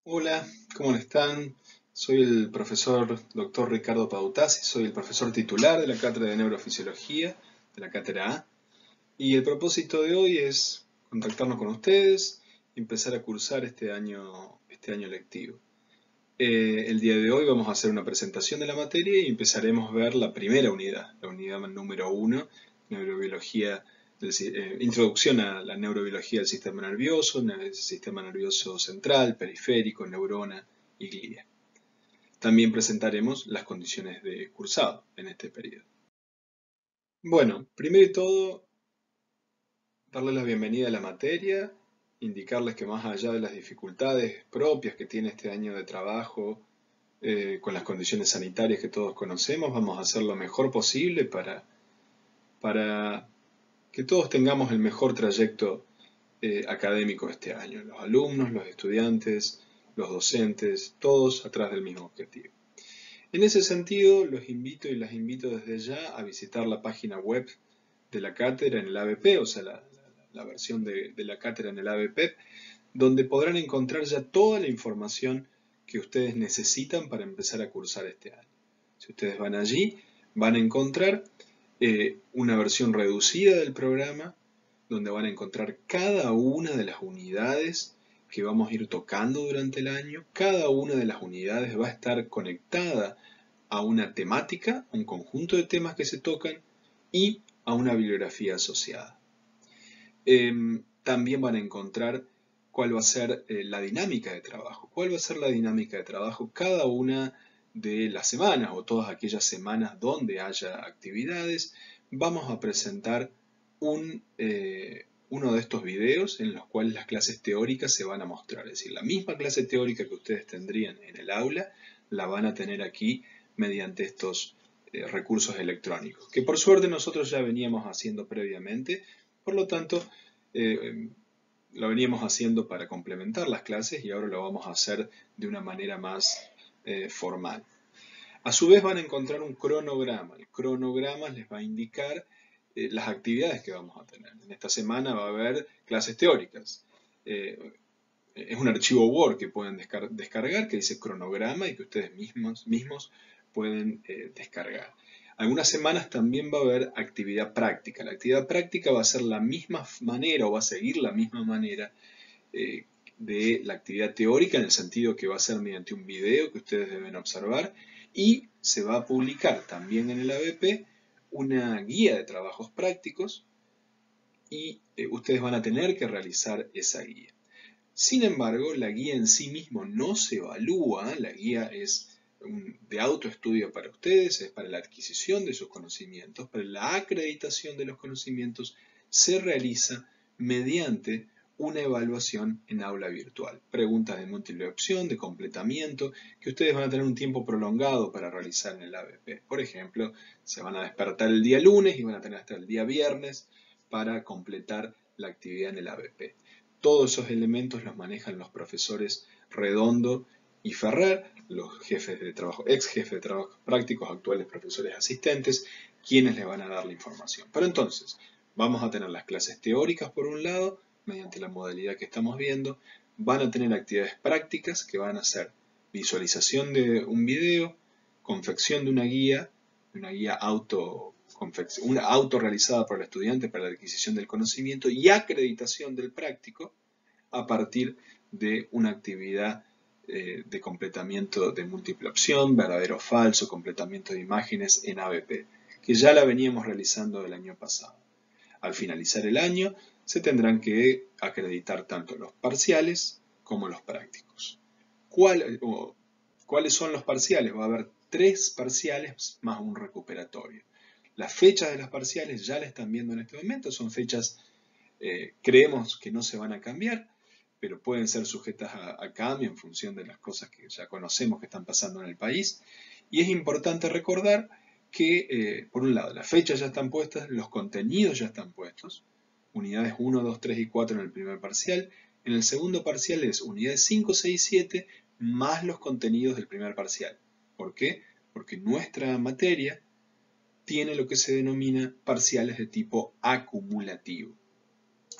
Hola, ¿cómo están? Soy el profesor Dr. Ricardo Pautasi, soy el profesor titular de la Cátedra de Neurofisiología, de la Cátedra A, y el propósito de hoy es contactarnos con ustedes y empezar a cursar este año lectivo. El día de hoy vamos a hacer una presentación de la materia y empezaremos a ver la primera unidad, la unidad número 1, neurobiología, introducción a la neurobiología del sistema nervioso central, periférico, neurona y glia. También presentaremos las condiciones de cursado en este periodo. Bueno, primero y todo, darles la bienvenida a la materia, indicarles que más allá de las dificultades propias que tiene este año de trabajo, con las condiciones sanitarias que todos conocemos, vamos a hacer lo mejor posible para que todos tengamos el mejor trayecto académico este año. Los alumnos, los estudiantes, los docentes, todos atrás del mismo objetivo. En ese sentido, los invito y las invito desde ya a visitar la página web de la cátedra en el ABP, o sea, la versión de la cátedra en el ABP, donde podrán encontrar ya toda la información que ustedes necesitan para empezar a cursar este año. Si ustedes van allí, van a encontrar una versión reducida del programa, donde van a encontrar cada una de las unidades que vamos a ir tocando durante el año. Cada una de las unidades va a estar conectada a una temática, a un conjunto de temas que se tocan y a una bibliografía asociada. También van a encontrar cuál va a ser la dinámica de trabajo. ¿Cuál va a ser la dinámica de trabajo cada una de las semanas o todas aquellas semanas donde haya actividades? Vamos a presentar uno de estos videos en los cuales las clases teóricas se van a mostrar. Es decir, la misma clase teórica que ustedes tendrían en el aula, la van a tener aquí mediante estos recursos electrónicos, que por suerte nosotros ya veníamos haciendo previamente. Por lo tanto, lo veníamos haciendo para complementar las clases y ahora lo vamos a hacer de una manera más formal. A su vez van a encontrar un cronograma. El cronograma les va a indicar las actividades que vamos a tener. En esta semana va a haber clases teóricas. Es un archivo Word que pueden descargar que dice cronograma y que ustedes mismos pueden descargar. Algunas semanas también va a haber actividad práctica. La actividad práctica va a ser la misma manera o va a seguir la misma manera de la actividad teórica, en el sentido que va a ser mediante un video que ustedes deben observar, y se va a publicar también en el ABP una guía de trabajos prácticos y ustedes van a tener que realizar esa guía. Sin embargo, la guía en sí mismo no se evalúa, la guía es de autoestudio para ustedes, es para la adquisición de sus conocimientos, pero la acreditación de los conocimientos se realiza mediante una evaluación en aula virtual. Preguntas de múltiple opción, de completamiento, que ustedes van a tener un tiempo prolongado para realizar en el ABP. Por ejemplo, se van a despertar el día lunes y van a tener hasta el día viernes para completar la actividad en el ABP. Todos esos elementos los manejan los profesores Redondo y Ferrer, los jefes de trabajo, ex jefes de trabajo prácticos, actuales profesores asistentes, quienes les van a dar la información. Pero entonces, vamos a tener las clases teóricas por un lado, mediante la modalidad que estamos viendo, van a tener actividades prácticas que van a ser visualización de un video, confección de una guía auto realizada por el estudiante para la adquisición del conocimiento y acreditación del práctico a partir de una actividad de completamiento de múltiple opción, verdadero o falso, completamiento de imágenes en ABP, que ya la veníamos realizando el año pasado. Al finalizar el año se tendrán que acreditar tanto los parciales como los prácticos. ¿Cuáles son los parciales? Va a haber 3 parciales más un recuperatorio. Las fechas de las parciales ya las están viendo en este momento, son fechas, creemos que no se van a cambiar, pero pueden ser sujetas a cambio en función de las cosas que ya conocemos que están pasando en el país. Y es importante recordar que, por un lado, las fechas ya están puestas, los contenidos ya están puestos, unidades 1, 2, 3 y 4 en el primer parcial. En el segundo parcial es unidades 5, 6 y 7 más los contenidos del primer parcial. ¿Por qué? Porque nuestra materia tiene lo que se denomina parciales de tipo acumulativo.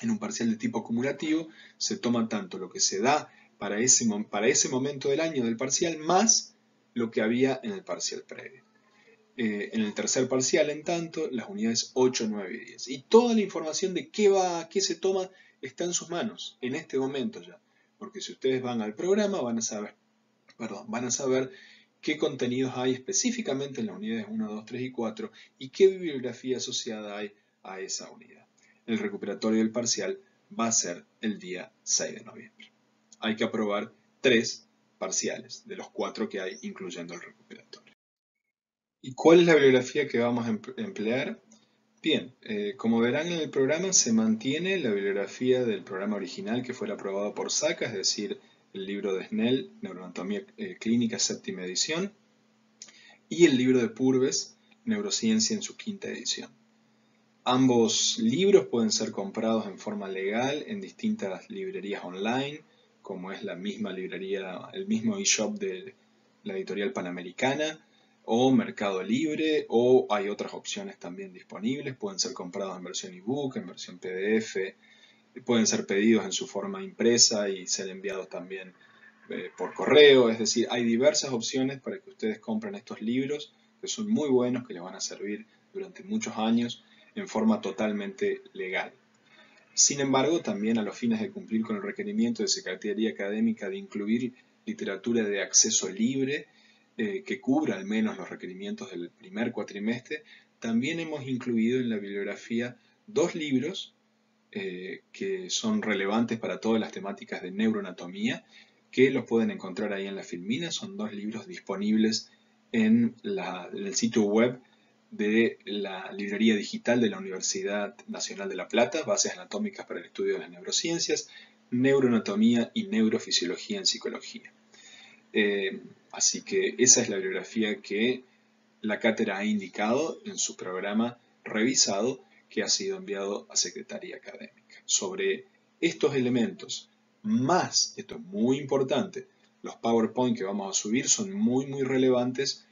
En un parcial de tipo acumulativo se toma tanto lo que se da para ese momento del año del parcial más lo que había en el parcial previo. En el tercer parcial, en tanto, las unidades 8, 9 y 10. Y toda la información de qué se toma está en sus manos, en este momento ya. Porque si ustedes van al programa, van a saber qué contenidos hay específicamente en las unidades 1, 2, 3 y 4 y qué bibliografía asociada hay a esa unidad. El recuperatorio del parcial va a ser el día 6 de noviembre. Hay que aprobar 3 parciales de los 4 que hay, incluyendo el recuperatorio. ¿Y cuál es la bibliografía que vamos a emplear? Bien, como verán en el programa se mantiene la bibliografía del programa original que fue aprobado por SACA, es decir, el libro de Snell, Neuroanatomía Clínica, séptima edición, y el libro de Purves, Neurociencia en su quinta edición. Ambos libros pueden ser comprados en forma legal en distintas librerías online, como es la misma librería, el mismo eShop de la editorial Panamericana, o Mercado Libre, o hay otras opciones también disponibles. Pueden ser comprados en versión ebook, en versión PDF, pueden ser pedidos en su forma impresa y ser enviados también por correo. Es decir, hay diversas opciones para que ustedes compren estos libros, que son muy buenos, que les van a servir durante muchos años en forma totalmente legal. Sin embargo, también a los fines de cumplir con el requerimiento de Secretaría Académica de incluir literatura de acceso libre, que cubra al menos los requerimientos del primer cuatrimestre, también hemos incluido en la bibliografía 2 libros que son relevantes para todas las temáticas de neuroanatomía, que los pueden encontrar ahí en la Filmina. Son 2 libros disponibles en el sitio web de la librería digital de la Universidad Nacional de La Plata, Bases Anatómicas para el Estudio de las Neurociencias, Neuroanatomía y Neurofisiología en Psicología. Así que esa es la bibliografía que la cátedra ha indicado en su programa revisado que ha sido enviado a Secretaría Académica. Sobre estos elementos, más, esto es muy importante, los PowerPoint que vamos a subir son muy relevantes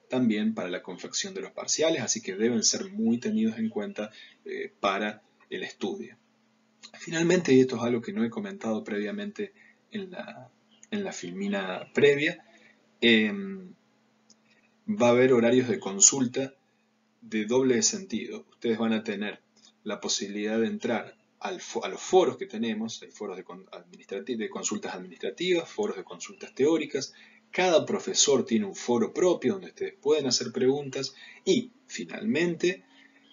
también para la confección de los parciales, así que deben ser muy tenidos en cuenta para el estudio. Finalmente, y esto es algo que no he comentado previamente en la filmina previa, va a haber horarios de consulta de doble sentido. Ustedes van a tener la posibilidad de entrar a los foros que tenemos, hay foros de consultas administrativas, foros de consultas teóricas. Cada profesor tiene un foro propio donde ustedes pueden hacer preguntas y, finalmente,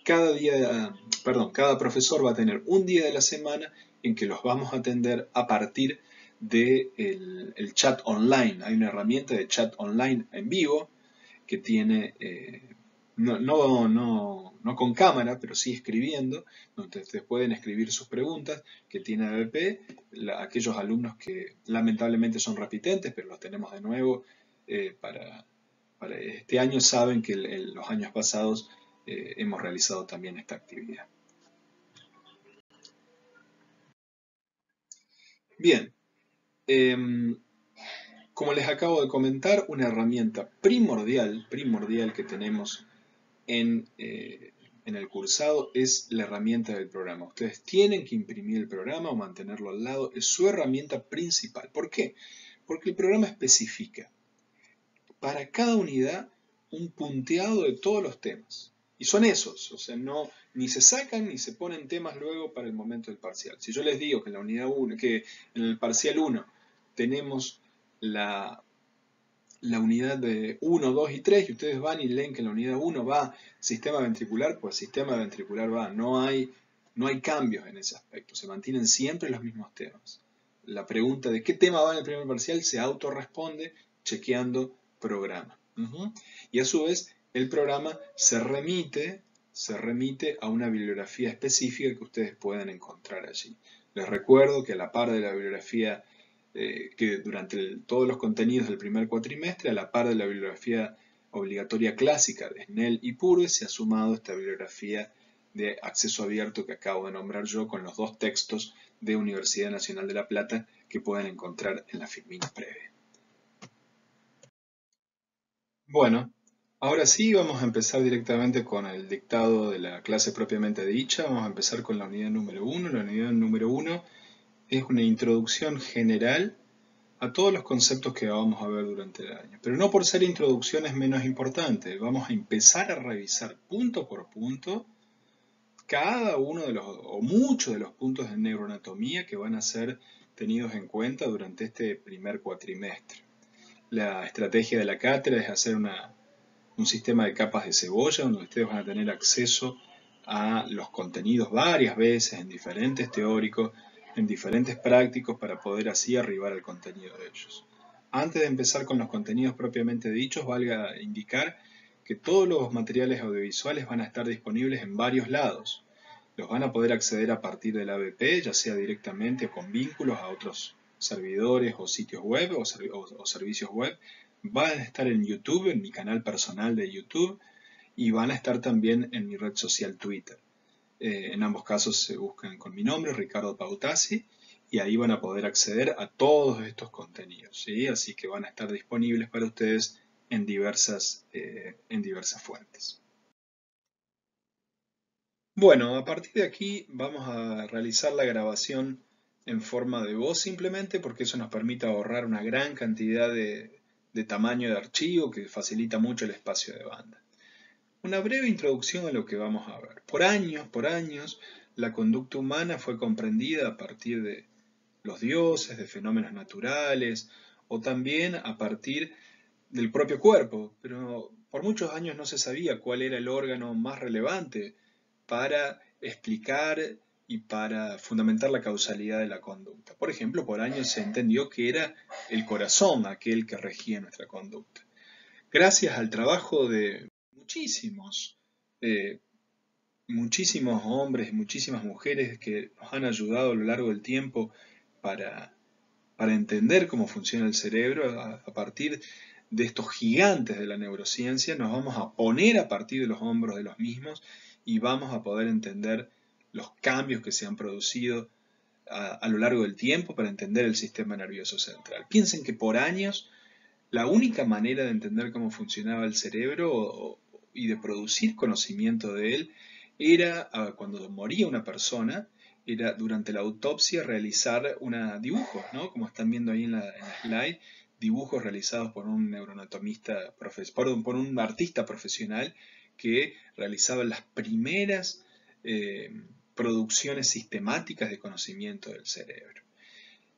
cada profesor va a tener un día de la semana en que los vamos a atender a partir del chat online. Hay una herramienta de chat online en vivo que tiene, no con cámara, pero sí escribiendo, donde ustedes pueden escribir sus preguntas que tiene ABP. Aquellos alumnos que lamentablemente son repitentes, pero los tenemos de nuevo para este año, saben que en los años pasados hemos realizado también esta actividad. Bien, como les acabo de comentar, una herramienta primordial que tenemos en el cursado es la herramienta del programa. Ustedes tienen que imprimir el programa o mantenerlo al lado, es su herramienta principal. ¿Por qué? Porque el programa especifica para cada unidad un punteado de todos los temas. Y son esos, o sea, ni se sacan ni se ponen temas luego para el momento del parcial. Si yo les digo que en la unidad 1, que en el parcial 1 tenemos la unidad de 1, 2 y 3, y ustedes van y leen que en la unidad 1 va sistema ventricular, pues sistema ventricular va. No hay cambios en ese aspecto, se mantienen siempre los mismos temas. La pregunta de qué tema va en el primer parcial se autorresponde chequeando programa. Y a su vez, el programa se remite a una bibliografía específica que ustedes pueden encontrar allí. Les recuerdo que a la par de la bibliografía que durante todos los contenidos del primer cuatrimestre, a la par de la bibliografía obligatoria clásica de Snell y Purves, se ha sumado esta bibliografía de acceso abierto que acabo de nombrar yo con los 2 textos de Universidad Nacional de La Plata que pueden encontrar en la filmina previa. Bueno, ahora sí vamos a empezar directamente con el dictado de la clase propiamente dicha. Vamos a empezar con la unidad número 1. La unidad número 1 es una introducción general a todos los conceptos que vamos a ver durante el año. Pero no por ser introducción es menos importante. Vamos a empezar a revisar punto por punto cada uno de los, o muchos de los puntos de neuroanatomía que van a ser tenidos en cuenta durante este primer cuatrimestre. La estrategia de la cátedra es hacer un sistema de capas de cebolla donde ustedes van a tener acceso a los contenidos varias veces en diferentes teóricos, en diferentes prácticos para poder así arribar al contenido de ellos. Antes de empezar con los contenidos propiamente dichos, valga indicar que todos los materiales audiovisuales van a estar disponibles en varios lados. Los van a poder acceder a partir del ABP, ya sea directamente o con vínculos a otros servidores o sitios web o servicios web. Van a estar en YouTube, en mi canal personal de YouTube, y van a estar también en mi red social Twitter. En ambos casos se buscan con mi nombre, Ricardo Pautasi, y ahí van a poder acceder a todos estos contenidos, ¿sí? Así que van a estar disponibles para ustedes en diversas fuentes. Bueno, a partir de aquí vamos a realizar la grabación en forma de voz simplemente porque eso nos permite ahorrar una gran cantidad de tamaño de archivo que facilita mucho el espacio de banda. Una breve introducción a lo que vamos a ver. Por años, la conducta humana fue comprendida a partir de los dioses, de fenómenos naturales, o también a partir del propio cuerpo, pero por muchos años no se sabía cuál era el órgano más relevante para explicar y para fundamentar la causalidad de la conducta. Por ejemplo, por años se entendió que era el corazón aquel que regía nuestra conducta. Gracias al trabajo de eh, muchísimos hombres y muchísimas mujeres que nos han ayudado a lo largo del tiempo para, para entender cómo funciona el cerebro, a partir de estos gigantes de la neurociencia, nos vamos a poner a partir de los hombros de los mismos y vamos a poder entender los cambios que se han producido a lo largo del tiempo para entender el sistema nervioso central. Piensen que por años la única manera de entender cómo funcionaba el cerebro y de producir conocimiento de él era cuando moría una persona, era durante la autopsia realizar dibujos, ¿no? Como están viendo ahí en la slide, dibujos realizados por un neuroanatomista, por un artista profesional que realizaba las primeras producciones sistemáticas de conocimiento del cerebro.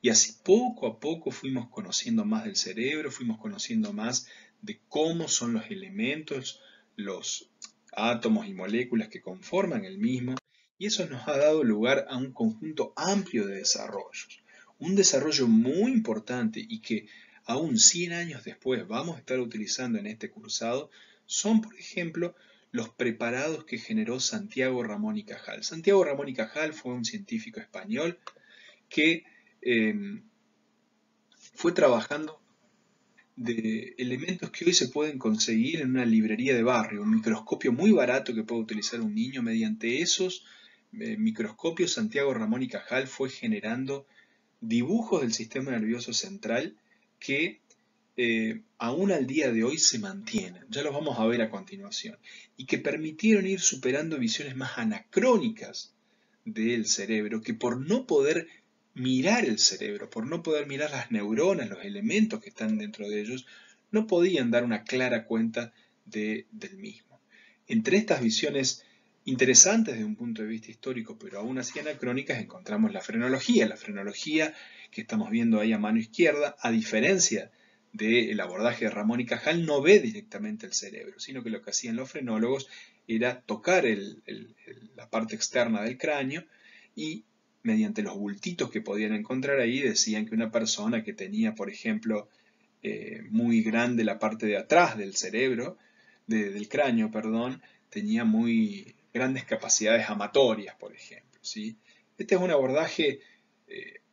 Y así poco a poco fuimos conociendo más del cerebro, fuimos conociendo más de cómo son los elementos, los átomos y moléculas que conforman el mismo, y eso nos ha dado lugar a un conjunto amplio de desarrollos. Un desarrollo muy importante y que aún 100 años después vamos a estar utilizando en este cursado son, por ejemplo, los preparados que generó Santiago Ramón y Cajal. Santiago Ramón y Cajal fue un científico español que fue trabajando de elementos que hoy se pueden conseguir en una librería de barrio, un microscopio muy barato que puede utilizar un niño. Mediante esos microscopios, Santiago Ramón y Cajal fue generando dibujos del sistema nervioso central que aún al día de hoy se mantienen, ya los vamos a ver a continuación, y que permitieron ir superando visiones más anacrónicas del cerebro, que por no poder mirar el cerebro, por no poder mirar las neuronas, los elementos que están dentro de ellos, no podían dar una clara cuenta del mismo. Entre estas visiones interesantes desde un punto de vista histórico, pero aún así anacrónicas, encontramos la frenología. La frenología que estamos viendo ahí a mano izquierda, a diferencia del abordaje de Ramón y Cajal, no ve directamente el cerebro, sino que lo que hacían los frenólogos era tocar la parte externa del cráneo y mediante los bultitos que podían encontrar ahí decían que una persona que tenía, por ejemplo, muy grande la parte de atrás del cerebro, del cráneo, perdón, tenía muy grandes capacidades amatorias, por ejemplo, ¿sí? Este es un abordaje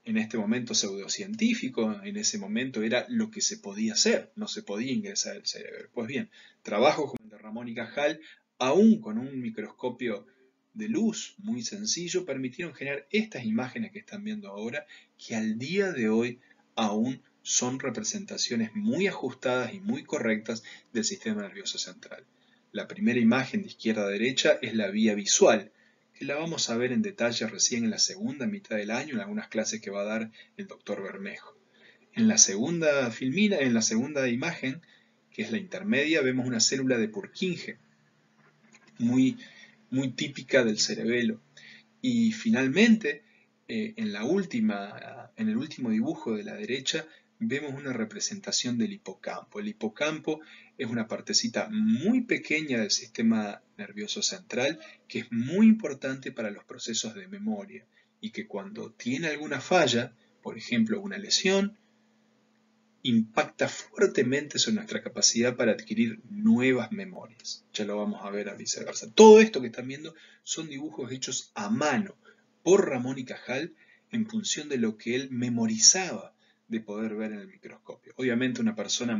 en este momento pseudocientífico, en ese momento era lo que se podía hacer, no se podía ingresar al cerebro. Pues bien, trabajos como el de Ramón y Cajal, aún con un microscopio de luz muy sencillo, permitieron generar estas imágenes que están viendo ahora, que al día de hoy aún son representaciones muy ajustadas y muy correctas del sistema nervioso central. La primera imagen de izquierda a derecha es la vía visual, que la vamos a ver en detalle recién en la segunda mitad del año, en algunas clases que va a dar el doctor Bermejo. En la segunda filmina, en la segunda imagen, que es la intermedia, vemos una célula de Purkinje, muy, muy típica del cerebelo. Y finalmente, en el último dibujo de la derecha, vemos una representación del hipocampo. El hipocampo es una partecita muy pequeña del sistema nervioso central que es muy importante para los procesos de memoria y que cuando tiene alguna falla, por ejemplo una lesión, impacta fuertemente sobre nuestra capacidad para adquirir nuevas memorias. Ya lo vamos a ver a viceversa. Todo esto que están viendo son dibujos hechos a mano por Ramón y Cajal en función de lo que él memorizaba de poder ver en el microscopio. Obviamente una persona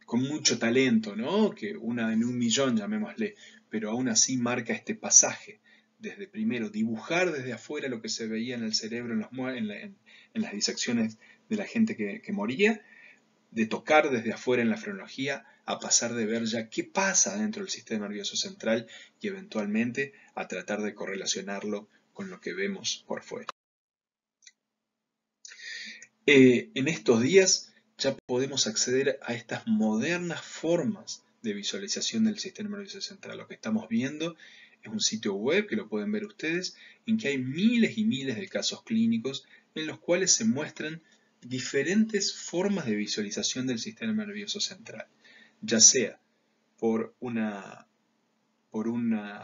con mucho talento, ¿no? Que una en 1.000.000, llamémosle, pero aún así marca este pasaje. Desde primero dibujar desde afuera lo que se veía en el cerebro, en las disecciones de la gente que moría, de tocar desde afuera en la frenología, a pasar de ver ya qué pasa dentro del sistema nervioso central y eventualmente a tratar de correlacionarlo con lo que vemos por fuera. En estos días ya podemos acceder a estas modernas formas de visualización del sistema nervioso central. Lo que estamos viendo es un sitio web, que lo pueden ver ustedes, en que hay miles y miles de casos clínicos en los cuales se muestran diferentes formas de visualización del sistema nervioso central, ya sea por una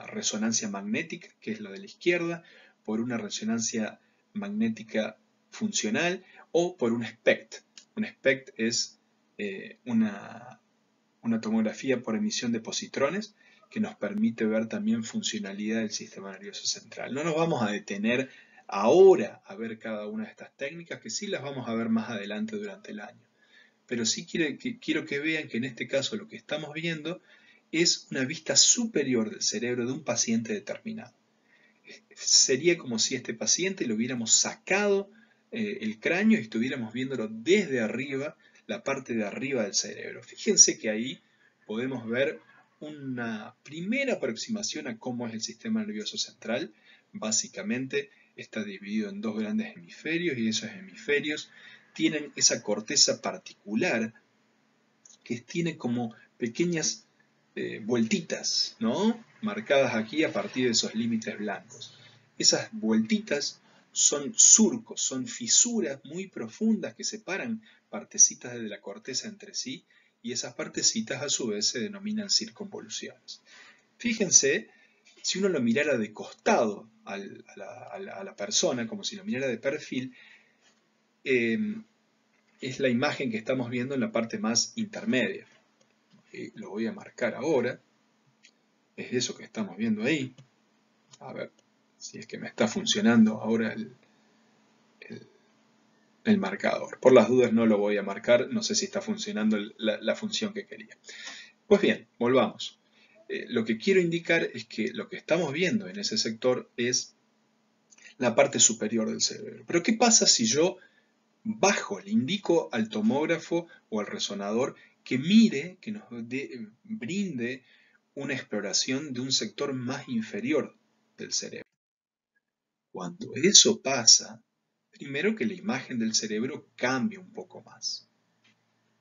resonancia magnética, que es la de la izquierda, por una resonancia magnética funcional o por un SPECT. Un SPECT es una tomografía por emisión de positrones que nos permite ver también funcionalidad del sistema nervioso central. No nos vamos a detener ahora a ver cada una de estas técnicas, que sí las vamos a ver más adelante durante el año. Pero sí quiero que vean que en este caso lo que estamos viendo es una vista superior del cerebro de un paciente determinado. Sería como si este paciente lo hubiéramos sacado el cráneo y estuviéramos viéndolo desde arriba, la parte de arriba del cerebro. Fíjense que ahí podemos ver una primera aproximación a cómo es el sistema nervioso central. Básicamente está dividido en dos grandes hemisferios y esos hemisferios tienen esa corteza particular que tiene como pequeñas vueltitas, ¿no? Marcadas aquí a partir de esos límites blancos. Esas vueltitas son surcos, son fisuras muy profundas que separan partecitas de la corteza entre sí y esas partecitas a su vez se denominan circunvoluciones. Fíjense, si uno lo mirara de costado a la persona, como si lo mirara de perfil, es la imagen que estamos viendo en la parte más intermedia. Lo voy a marcar ahora. Es eso que estamos viendo ahí. A ver si es que me está funcionando ahora el marcador. Por las dudas no lo voy a marcar. No sé si está funcionando la función que quería. Pues bien, volvamos. Lo que quiero indicar es que lo que estamos viendo en ese sector es la parte superior del cerebro. Pero ¿qué pasa si yo bajo, le indico al tomógrafo o al resonador que mire, que nos brinde una exploración de un sector más inferior del cerebro? Cuando eso pasa, primero que la imagen del cerebro cambia un poco más.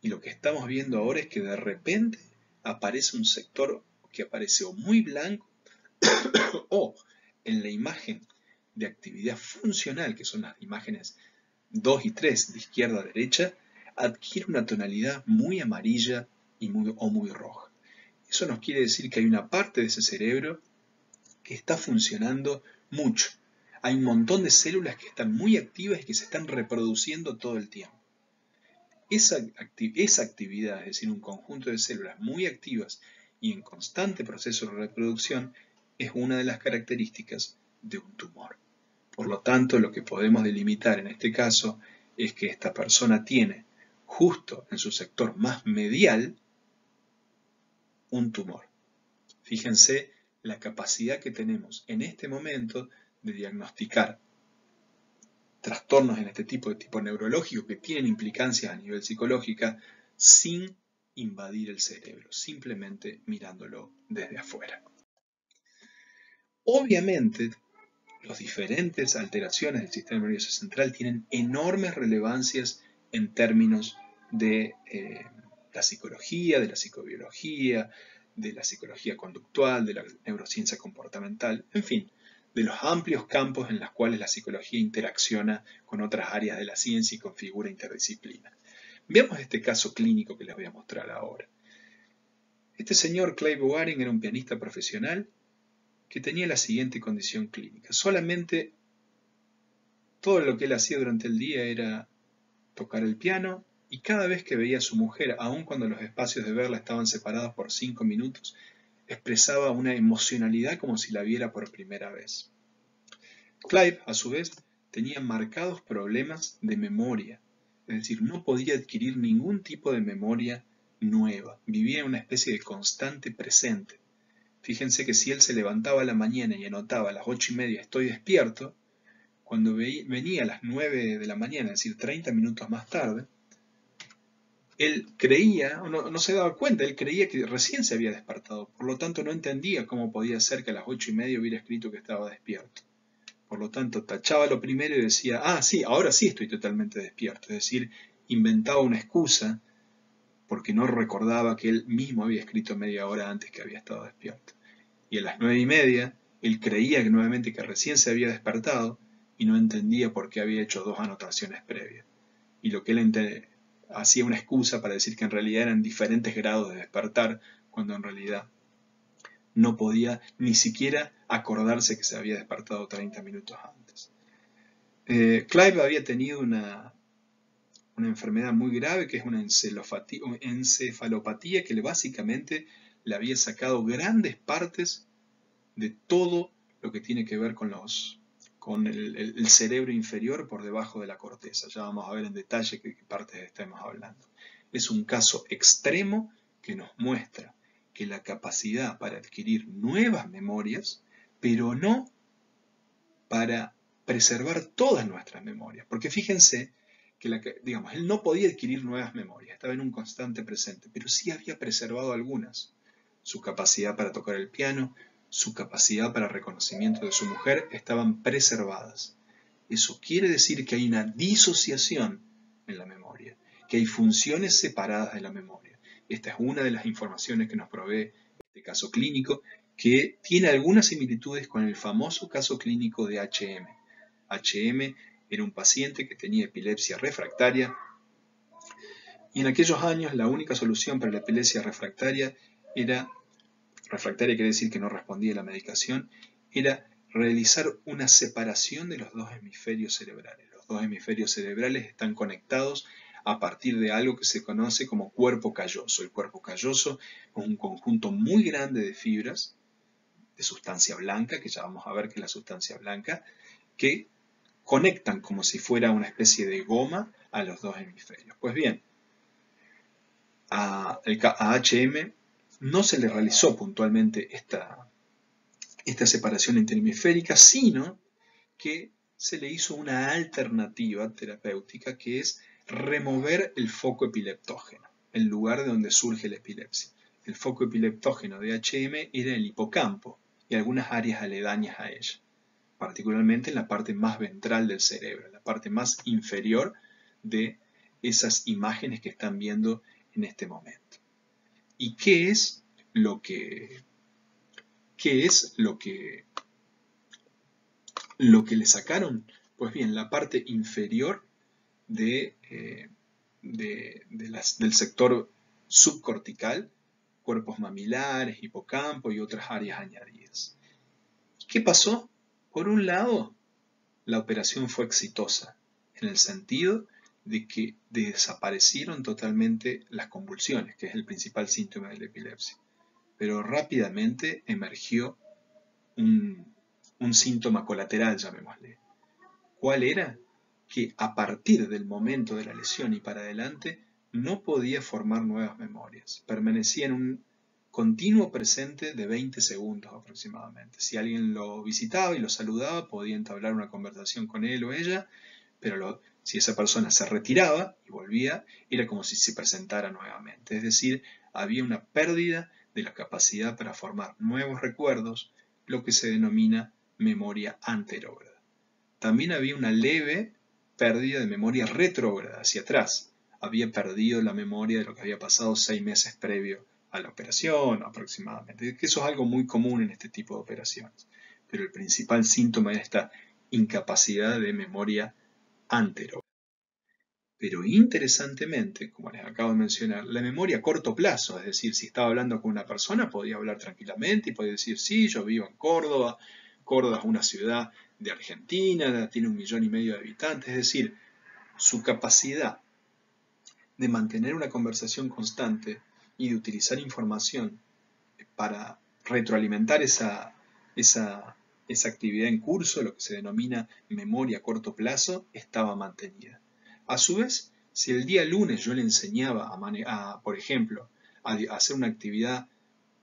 Y lo que estamos viendo ahora es que de repente aparece un sector que aparece o muy blanco o en la imagen de actividad funcional, que son las imágenes 2 y 3 de izquierda a derecha, adquiere una tonalidad muy amarilla o muy roja. Eso nos quiere decir que hay una parte de ese cerebro que está funcionando mucho. Hay un montón de células que están muy activas y que se están reproduciendo todo el tiempo. Esa actividad, es decir, un conjunto de células muy activas y en constante proceso de reproducción, es una de las características de un tumor. Por lo tanto, lo que podemos delimitar en este caso es que esta persona tiene, justo en su sector más medial, un tumor. Fíjense la capacidad que tenemos en este momento de diagnosticar trastornos en este tipo neurológico que tienen implicancias a nivel psicológica sin invadir el cerebro, simplemente mirándolo desde afuera. Obviamente, las diferentes alteraciones del sistema nervioso central tienen enormes relevancias en términos de la psicología, de la psicobiología, de la psicología conductual, de la neurociencia comportamental, en fin, de los amplios campos en los cuales la psicología interacciona con otras áreas de la ciencia y configura interdisciplina. Veamos este caso clínico que les voy a mostrar ahora. Este señor Clive Waring era un pianista profesional que tenía la siguiente condición clínica. Solamente todo lo que él hacía durante el día era tocar el piano, y cada vez que veía a su mujer, aun cuando los espacios de verla estaban separados por 5 minutos, expresaba una emocionalidad como si la viera por primera vez. Clive, a su vez, tenía marcados problemas de memoria, es decir, no podía adquirir ningún tipo de memoria nueva, vivía en una especie de constante presente. Fíjense que si él se levantaba a la mañana y anotaba a las 8:30 estoy despierto, cuando venía a las 9 de la mañana, es decir, 30 minutos más tarde, él creía, no se daba cuenta, él creía que recién se había despertado, por lo tanto no entendía cómo podía ser que a las 8:30 hubiera escrito que estaba despierto. Por lo tanto, tachaba lo primero y decía, sí, ahora sí estoy totalmente despierto, es decir, inventaba una excusa porque no recordaba que él mismo había escrito media hora antes que había estado despierto. Y a las 9:30, él creía que nuevamente que recién se había despertado y no entendía por qué había hecho 2 anotaciones previas. Y lo que él hacía una excusa para decir que en realidad eran diferentes grados de despertar, cuando en realidad no podía ni siquiera acordarse que se había despertado 30 minutos antes. Clive había tenido una enfermedad muy grave que es una encefalopatía que básicamente le había sacado grandes partes de todo lo que tiene que ver con el cerebro inferior por debajo de la corteza. Ya vamos a ver en detalle qué partes estamos hablando. Es un caso extremo que nos muestra que la capacidad para adquirir nuevas memorias, pero no para preservar todas nuestras memorias. Porque fíjense que él no podía adquirir nuevas memorias, estaba en un constante presente, pero sí había preservado algunas. Su capacidad para tocar el piano, su capacidad para reconocimiento de su mujer estaban preservadas. Eso quiere decir que hay una disociación en la memoria, que hay funciones separadas de la memoria. Esta es una de las informaciones que nos provee este caso clínico, que tiene algunas similitudes con el famoso caso clínico de HM. HM era un paciente que tenía epilepsia refractaria, y en aquellos años la única solución para la epilepsia refractaria quiere decir que no respondía a la medicación, era realizar una separación de los 2 hemisferios cerebrales. Los 2 hemisferios cerebrales están conectados a partir de algo que se conoce como cuerpo calloso. El cuerpo calloso es un conjunto muy grande de fibras de sustancia blanca, que ya vamos a ver que es la sustancia blanca, que conectan como si fuera una especie de goma a los 2 hemisferios. Pues bien, a HM no se le realizó puntualmente esta separación interhemisférica, sino que se le hizo una alternativa terapéutica, que es remover el foco epileptógeno, el lugar de donde surge la epilepsia. El foco epileptógeno de HM era el hipocampo y algunas áreas aledañas a ella, particularmente en la parte más ventral del cerebro, en la parte más inferior de esas imágenes que están viendo en este momento. ¿Y qué es lo que le sacaron? Pues bien, la parte inferior del sector subcortical, cuerpos mamilares, hipocampo y otras áreas añadidas. ¿Qué pasó? Por un lado, la operación fue exitosa, en el sentido de que desaparecieron totalmente las convulsiones, que es el principal síntoma de la epilepsia. Pero rápidamente emergió un síntoma colateral, llamémosle. ¿Cuál era? Que a partir del momento de la lesión y para adelante no podía formar nuevas memorias. Permanecía en un continuo presente de 20 segundos aproximadamente. Si alguien lo visitaba y lo saludaba, podía entablar una conversación con él o ella, pero si esa persona se retiraba y volvía, era como si se presentara nuevamente. Es decir, había una pérdida de la capacidad para formar nuevos recuerdos, lo que se denomina memoria anterógrada. También había una leve pérdida de memoria retrógrada, hacia atrás. Había perdido la memoria de lo que había pasado 6 meses previo a la operación aproximadamente. Que eso es algo muy común en este tipo de operaciones. Pero el principal síntoma es esta incapacidad de memoria anterógrada. Pero interesantemente, como les acabo de mencionar, la memoria a corto plazo, es decir, si estaba hablando con una persona, podía hablar tranquilamente y podía decir, sí, yo vivo en Córdoba, Córdoba es una ciudad de Argentina, tiene 1,5 millones de habitantes, es decir, su capacidad de mantener una conversación constante y de utilizar información para retroalimentar esa actividad en curso, lo que se denomina memoria a corto plazo, estaba mantenida. A su vez, si el día lunes yo le enseñaba, por ejemplo, a hacer una actividad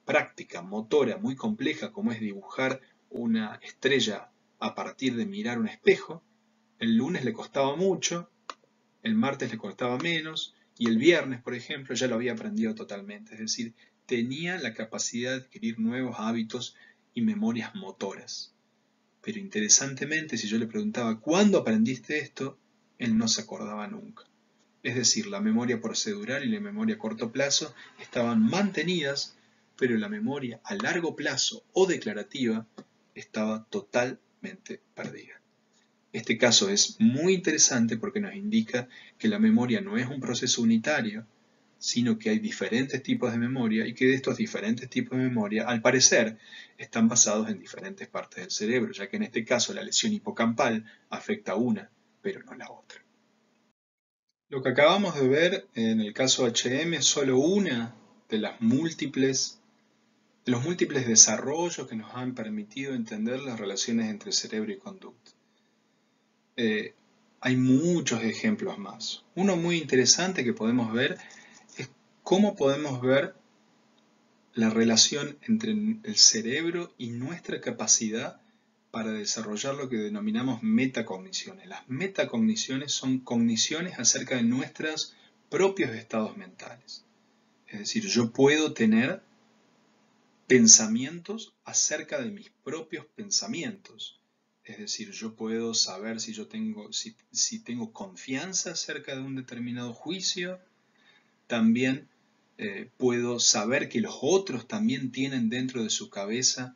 práctica, motora, muy compleja, como es dibujar una estrella a partir de mirar un espejo, el lunes le costaba mucho, el martes le costaba menos, y el viernes, por ejemplo, ya lo había aprendido totalmente. Es decir, tenía la capacidad de adquirir nuevos hábitos y memorias motoras. Pero interesantemente, si yo le preguntaba, ¿cuándo aprendiste esto?, él no se acordaba nunca. Es decir, la memoria procedural y la memoria a corto plazo estaban mantenidas, pero la memoria a largo plazo o declarativa estaba totalmente perdida. Este caso es muy interesante porque nos indica que la memoria no es un proceso unitario, sino que hay diferentes tipos de memoria y que de estos diferentes tipos de memoria, al parecer, están basados en diferentes partes del cerebro, ya que en este caso la lesión hipocampal afecta a una, pero no a la otra. Lo que acabamos de ver en el caso HM es solo una de los múltiples desarrollos que nos han permitido entender las relaciones entre cerebro y conducta. Hay muchos ejemplos más. Uno muy interesante que podemos ver es cómo podemos ver la relación entre el cerebro y nuestra capacidad para desarrollar lo que denominamos metacogniciones. Las metacogniciones son cogniciones acerca de nuestros propios estados mentales. Es decir, yo puedo tener pensamientos acerca de mis propios pensamientos. Es decir, yo puedo saber si tengo confianza acerca de un determinado juicio. También puedo saber que los otros también tienen dentro de su cabeza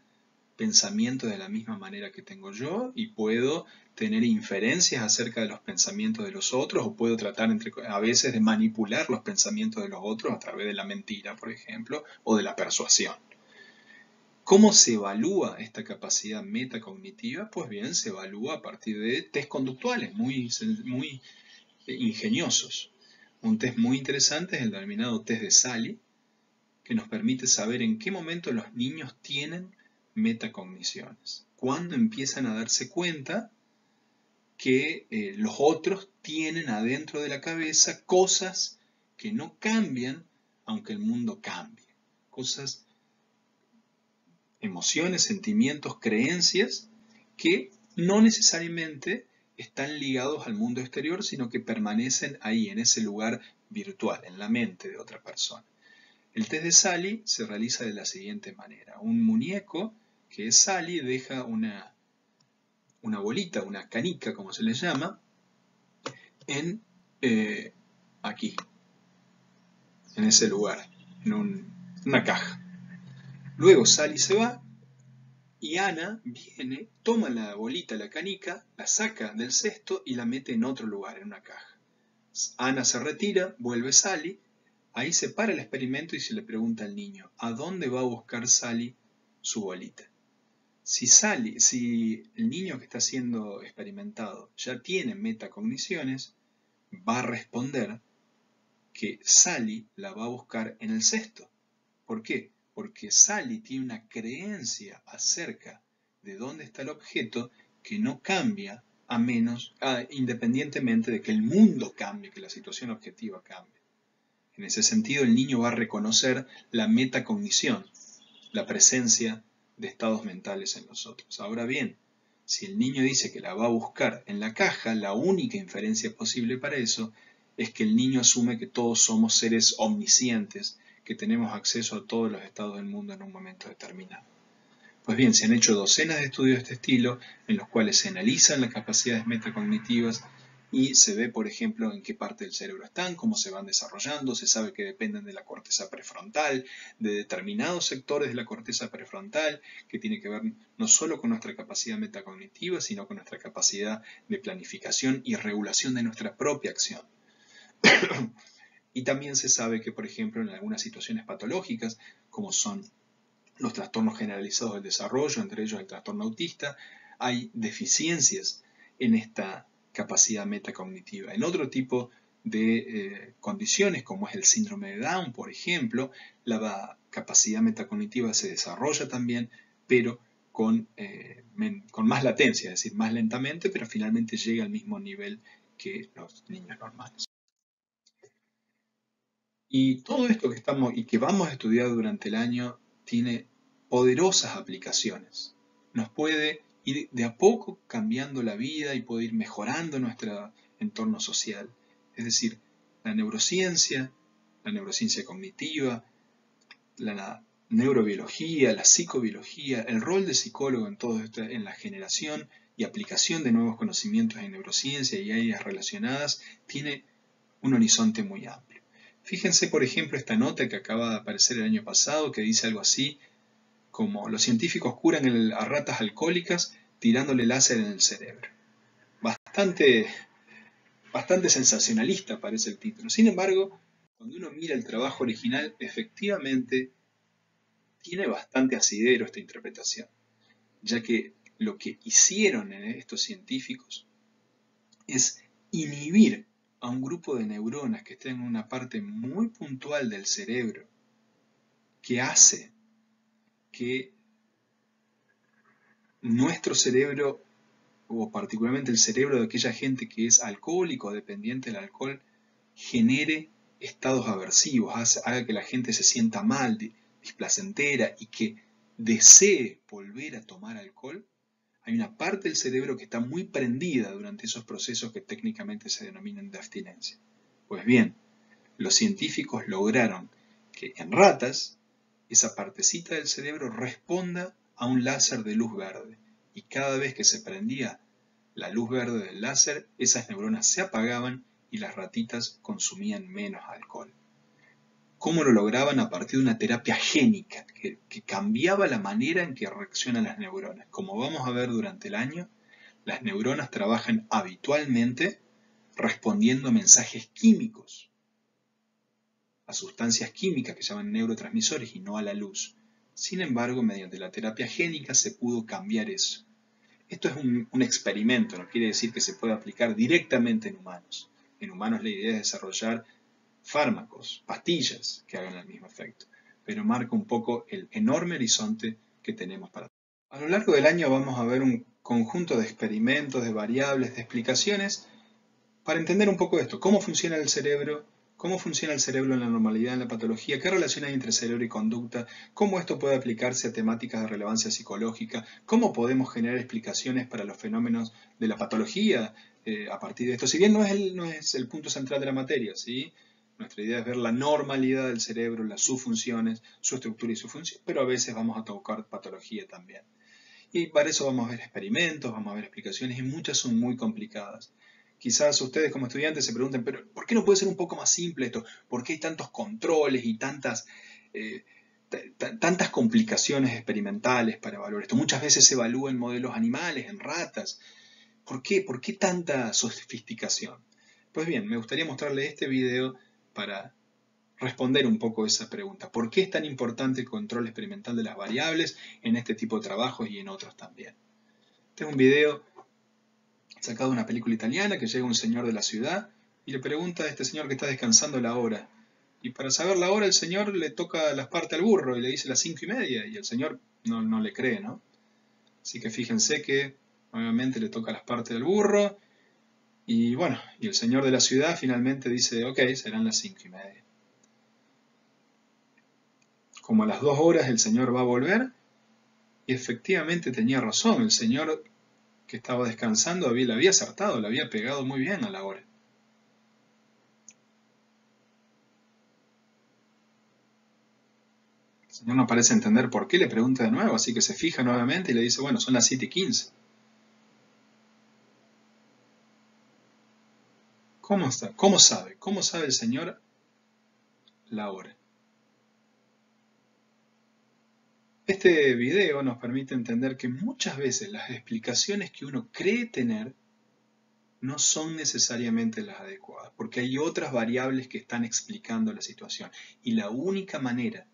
pensamientos de la misma manera que tengo yo, y puedo tener inferencias acerca de los pensamientos de los otros, o puedo tratar a veces de manipular los pensamientos de los otros a través de la mentira, por ejemplo, o de la persuasión. ¿Cómo se evalúa esta capacidad metacognitiva? Pues bien, se evalúa a partir de test conductuales muy ingeniosos. Un test muy interesante es el denominado test de Sally, que nos permite saber en qué momento los niños tienen metacogniciones. Cuando empiezan a darse cuenta que los otros tienen adentro de la cabeza cosas que no cambian aunque el mundo cambie. Cosas, emociones, sentimientos, creencias que no necesariamente están ligados al mundo exterior, sino que permanecen ahí, en ese lugar virtual, en la mente de otra persona. El test de Sally se realiza de la siguiente manera. Un muñeco, que es Sally, deja una bolita, una canica, como se le llama, aquí, en ese lugar, en una caja. Luego Sally se va y Ana viene, toma la bolita, la canica, la saca del cesto y la mete en otro lugar, en una caja. Ana se retira, vuelve Sally, ahí se para el experimento y se le pregunta al niño, ¿a dónde va a buscar Sally su bolita? Si el niño que está siendo experimentado ya tiene metacogniciones, va a responder que Sally la va a buscar en el cesto. ¿Por qué? Porque Sally tiene una creencia acerca de dónde está el objeto que no cambia independientemente de que el mundo cambie, que la situación objetiva cambie. En ese sentido, el niño va a reconocer la metacognición, la presencia de estados mentales en nosotros. Ahora bien, si el niño dice que la va a buscar en la caja, la única inferencia posible para eso es que el niño asume que todos somos seres omniscientes, que tenemos acceso a todos los estados del mundo en un momento determinado. Pues bien, se han hecho docenas de estudios de este estilo, en los cuales se analizan las capacidades metacognitivas y se ve, por ejemplo, en qué parte del cerebro están, cómo se van desarrollando, se sabe que dependen de la corteza prefrontal, de determinados sectores de la corteza prefrontal, que tiene que ver no solo con nuestra capacidad metacognitiva, sino con nuestra capacidad de planificación y regulación de nuestra propia acción. Y también se sabe que, por ejemplo, en algunas situaciones patológicas, como son los trastornos generalizados del desarrollo, entre ellos el trastorno autista, hay deficiencias en esta capacidad metacognitiva. En otro tipo de condiciones, como es el síndrome de Down, por ejemplo, la capacidad metacognitiva se desarrolla también, pero con más latencia, es decir, más lentamente, pero finalmente llega al mismo nivel que los niños normales. Y todo esto que estamos y que vamos a estudiar durante el año tiene poderosas aplicaciones. Nos puede ir de a poco cambiando la vida y puede ir mejorando nuestro entorno social. Es decir, la neurociencia cognitiva, la neurobiología, la psicobiología, el rol de psicólogo en todo esto, en la generación y aplicación de nuevos conocimientos en neurociencia y áreas relacionadas, tiene un horizonte muy amplio. Fíjense, por ejemplo, esta nota que acaba de aparecer el año pasado, que dice algo así como: los científicos curan a ratas alcohólicas tirándole láser en el cerebro. Bastante sensacionalista parece el título. Sin embargo, cuando uno mira el trabajo original, efectivamente tiene bastante asidero esta interpretación, ya que lo que hicieron estos científicos es inhibir a un grupo de neuronas que está en una parte muy puntual del cerebro, que hace que nuestro cerebro, o particularmente el cerebro de aquella gente que es alcohólico o dependiente del alcohol, genere estados aversivos, haga que la gente se sienta mal, displacentera, y que desee volver a tomar alcohol. Hay una parte del cerebro que está muy prendida durante esos procesos que técnicamente se denominan de abstinencia. Pues bien, los científicos lograron que en ratas esa partecita del cerebro responda a un láser de luz verde, y cada vez que se prendía la luz verde del láser, esas neuronas se apagaban y las ratitas consumían menos alcohol. ¿Cómo lo lograban? A partir de una terapia génica que cambiaba la manera en que reaccionan las neuronas. Como vamos a ver durante el año, las neuronas trabajan habitualmente respondiendo a mensajes químicos, a sustancias químicas que se llaman neurotransmisores y no a la luz. Sin embargo, mediante la terapia génica se pudo cambiar eso. Esto es un experimento, no quiere decir que se pueda aplicar directamente en humanos. En humanos la idea es desarrollar fármacos, pastillas que hagan el mismo efecto, pero marca un poco el enorme horizonte que tenemos para. A lo largo del año vamos a ver un conjunto de experimentos, de variables, de explicaciones para entender un poco esto: cómo funciona el cerebro en la normalidad, en la patología, qué relación hay entre cerebro y conducta, cómo esto puede aplicarse a temáticas de relevancia psicológica, cómo podemos generar explicaciones para los fenómenos de la patología a partir de esto. Si bien no es el punto central de la materia, ¿sí? Nuestra idea es ver la normalidad del cerebro, sus funciones, su estructura y su función, pero a veces vamos a tocar patología también. Y para eso vamos a ver experimentos, vamos a ver explicaciones, y muchas son muy complicadas. Quizás ustedes como estudiantes se pregunten, pero ¿por qué no puede ser un poco más simple esto? ¿Por qué hay tantos controles y tantas complicaciones experimentales para evaluar esto? Muchas veces se evalúa en modelos animales, en ratas. ¿Por qué? ¿Por qué tanta sofisticación? Pues bien, me gustaría mostrarle este video para responder un poco esa pregunta. ¿Por qué es tan importante el control experimental de las variables en este tipo de trabajos y en otros también? Este es un video sacado de una película italiana, que llega un señor de la ciudad y le pregunta a este señor que está descansando la hora. Y para saber la hora, el señor le toca las partes al burro y le dice las 5:30, y el señor no le cree, ¿no? Así que fíjense que nuevamente le toca las partes del burro y bueno, y el señor de la ciudad finalmente dice: ok, serán las 5:30. Como a las 2 horas el señor va a volver, y efectivamente tenía razón, el señor que estaba descansando le había acertado, le había pegado muy bien a la hora. El señor no parece entender por qué, le pregunta de nuevo, así que se fija nuevamente y le dice: bueno, son las 7:15. ¿Cómo está? ¿Cómo sabe? ¿Cómo sabe el Señor la hora? Este video nos permite entender que muchas veces las explicaciones que uno cree tener no son necesariamente las adecuadas, porque hay otras variables que están explicando la situación. Y la única manera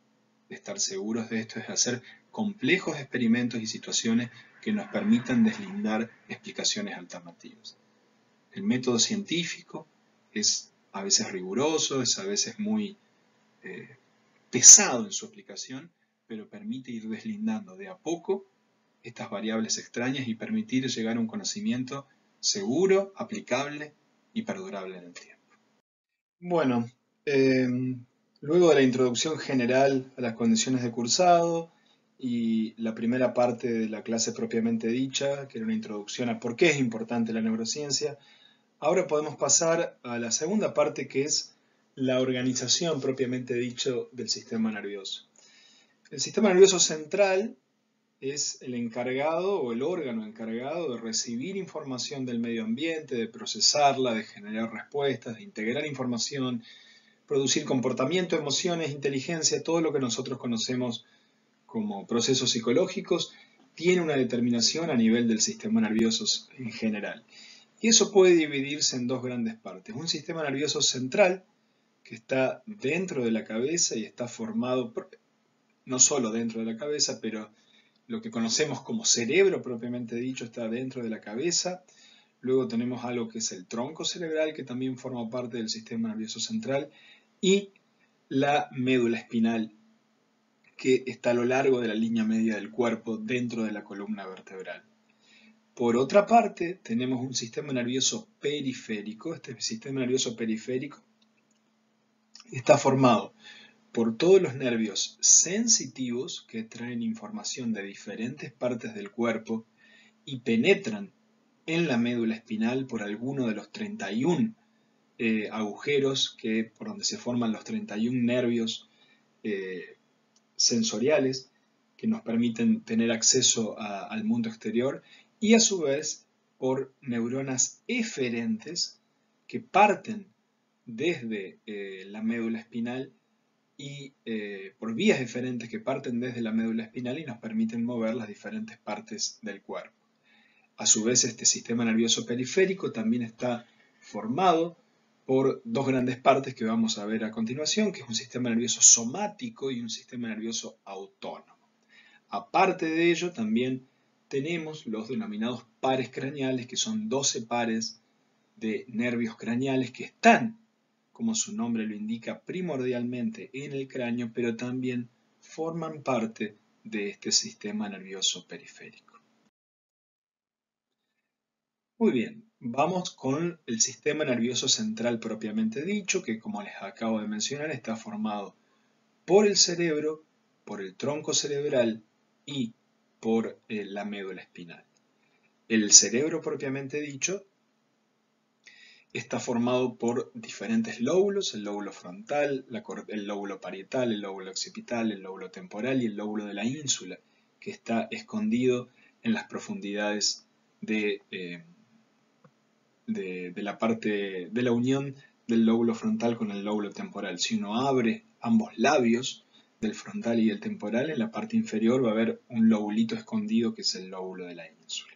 de estar seguros de esto es hacer complejos experimentos y situaciones que nos permitan deslindar explicaciones alternativas. El método científico es a veces riguroso, es a veces muy pesado en su aplicación, pero permite ir deslindando de a poco estas variables extrañas y permitir llegar a un conocimiento seguro, aplicable y perdurable en el tiempo. Bueno, luego de la introducción general a las condiciones de cursado y la primera parte de la clase propiamente dicha, que era una introducción a por qué es importante la neurociencia, ahora podemos pasar a la segunda parte, que es la organización propiamente dicho del sistema nervioso. El sistema nervioso central es el encargado o el órgano encargado de recibir información del medio ambiente, de procesarla, de generar respuestas, de integrar información, producir comportamiento, emociones, inteligencia, todo lo que nosotros conocemos como procesos psicológicos, tiene una determinación a nivel del sistema nervioso en general. Y eso puede dividirse en dos grandes partes. Un sistema nervioso central, que está dentro de la cabeza y está formado, no solo dentro de la cabeza, pero lo que conocemos como cerebro propiamente dicho está dentro de la cabeza. Luego tenemos algo que es el tronco cerebral, que también forma parte del sistema nervioso central, y la médula espinal, que está a lo largo de la línea media del cuerpo dentro de la columna vertebral. Por otra parte, tenemos un sistema nervioso periférico. Este sistema nervioso periférico está formado por todos los nervios sensitivos que traen información de diferentes partes del cuerpo y penetran en la médula espinal por alguno de los 31 agujeros por donde se forman los 31 nervios sensoriales que nos permiten tener acceso al mundo exterior, y a su vez por neuronas eferentes que parten desde la médula espinal y por vías eferentes que parten desde la médula espinal y nos permiten mover las diferentes partes del cuerpo. A su vez, este sistema nervioso periférico también está formado por dos grandes partes que vamos a ver a continuación, que es un sistema nervioso somático y un sistema nervioso autónomo. Aparte de ello, también tenemos los denominados pares craneales, que son 12 pares de nervios craneales que están, como su nombre lo indica, primordialmente en el cráneo, pero también forman parte de este sistema nervioso periférico. Muy bien, vamos con el sistema nervioso central propiamente dicho, que como les acabo de mencionar está formado por el cerebro, por el tronco cerebral y por la médula espinal. El cerebro propiamente dicho está formado por diferentes lóbulos, el lóbulo frontal, el lóbulo parietal, el lóbulo occipital, el lóbulo temporal y el lóbulo de la ínsula, que está escondido en las profundidades de la parte de la unión del lóbulo frontal con el lóbulo temporal. Si uno abre ambos labios del frontal y el temporal, en la parte inferior va a haber un lobulito escondido que es el lóbulo de la ínsula.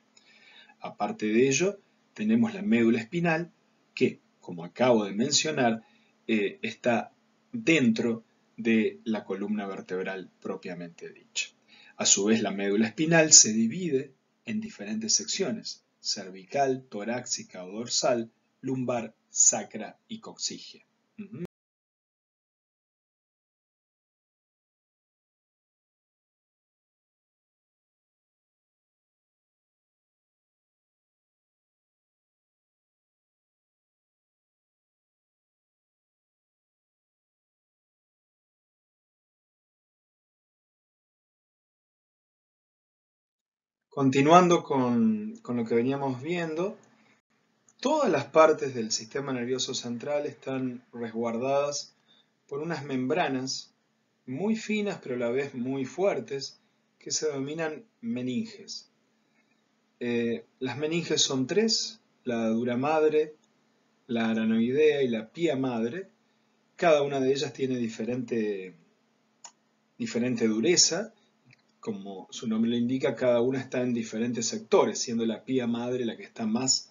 Aparte de ello, tenemos la médula espinal que, como acabo de mencionar, está dentro de la columna vertebral propiamente dicha. A su vez, la médula espinal se divide en diferentes secciones: cervical, torácica o dorsal, lumbar, sacra y coxígea. Continuando con lo que veníamos viendo, todas las partes del sistema nervioso central están resguardadas por unas membranas muy finas pero a la vez muy fuertes que se denominan meninges. Las meninges son tres: la dura madre, la aranoidea y la pía madre. Cada una de ellas tiene diferente dureza. Como su nombre lo indica, cada una está en diferentes sectores, siendo la pía madre la que está más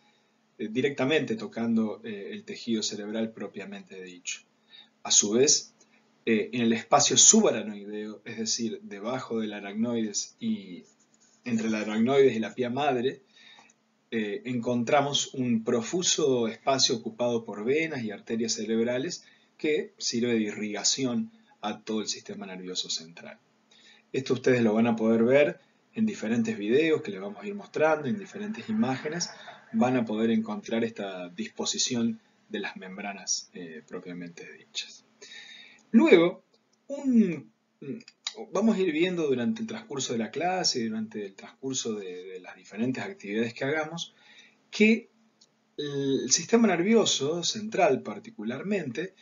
directamente tocando el tejido cerebral propiamente dicho. A su vez, en el espacio subaranoideo, es decir, debajo del aracnoides y entre el aracnoides y la pía madre, encontramos un profuso espacio ocupado por venas y arterias cerebrales que sirve de irrigación a todo el sistema nervioso central. Esto ustedes lo van a poder ver en diferentes videos que les vamos a ir mostrando, en diferentes imágenes. Van a poder encontrar esta disposición de las membranas propiamente dichas. Luego, vamos a ir viendo durante el transcurso de la clase y durante el transcurso de las diferentes actividades que hagamos, que el sistema nervioso central particularmente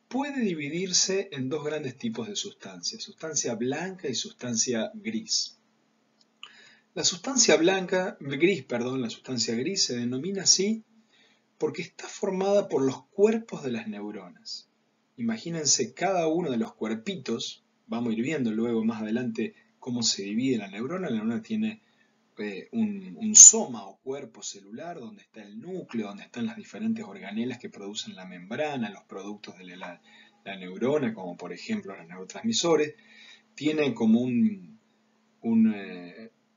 puede dividirse en dos grandes tipos de sustancias, sustancia blanca y sustancia gris. La sustancia gris se denomina así porque está formada por los cuerpos de las neuronas. Imagínense cada uno de los cuerpitos, vamos a ir viendo luego más adelante cómo se divide la neurona. La neurona tiene un soma o cuerpo celular donde está el núcleo, donde están las diferentes organelas que producen la membrana, los productos de la neurona, como por ejemplo los neurotransmisores. Tiene como un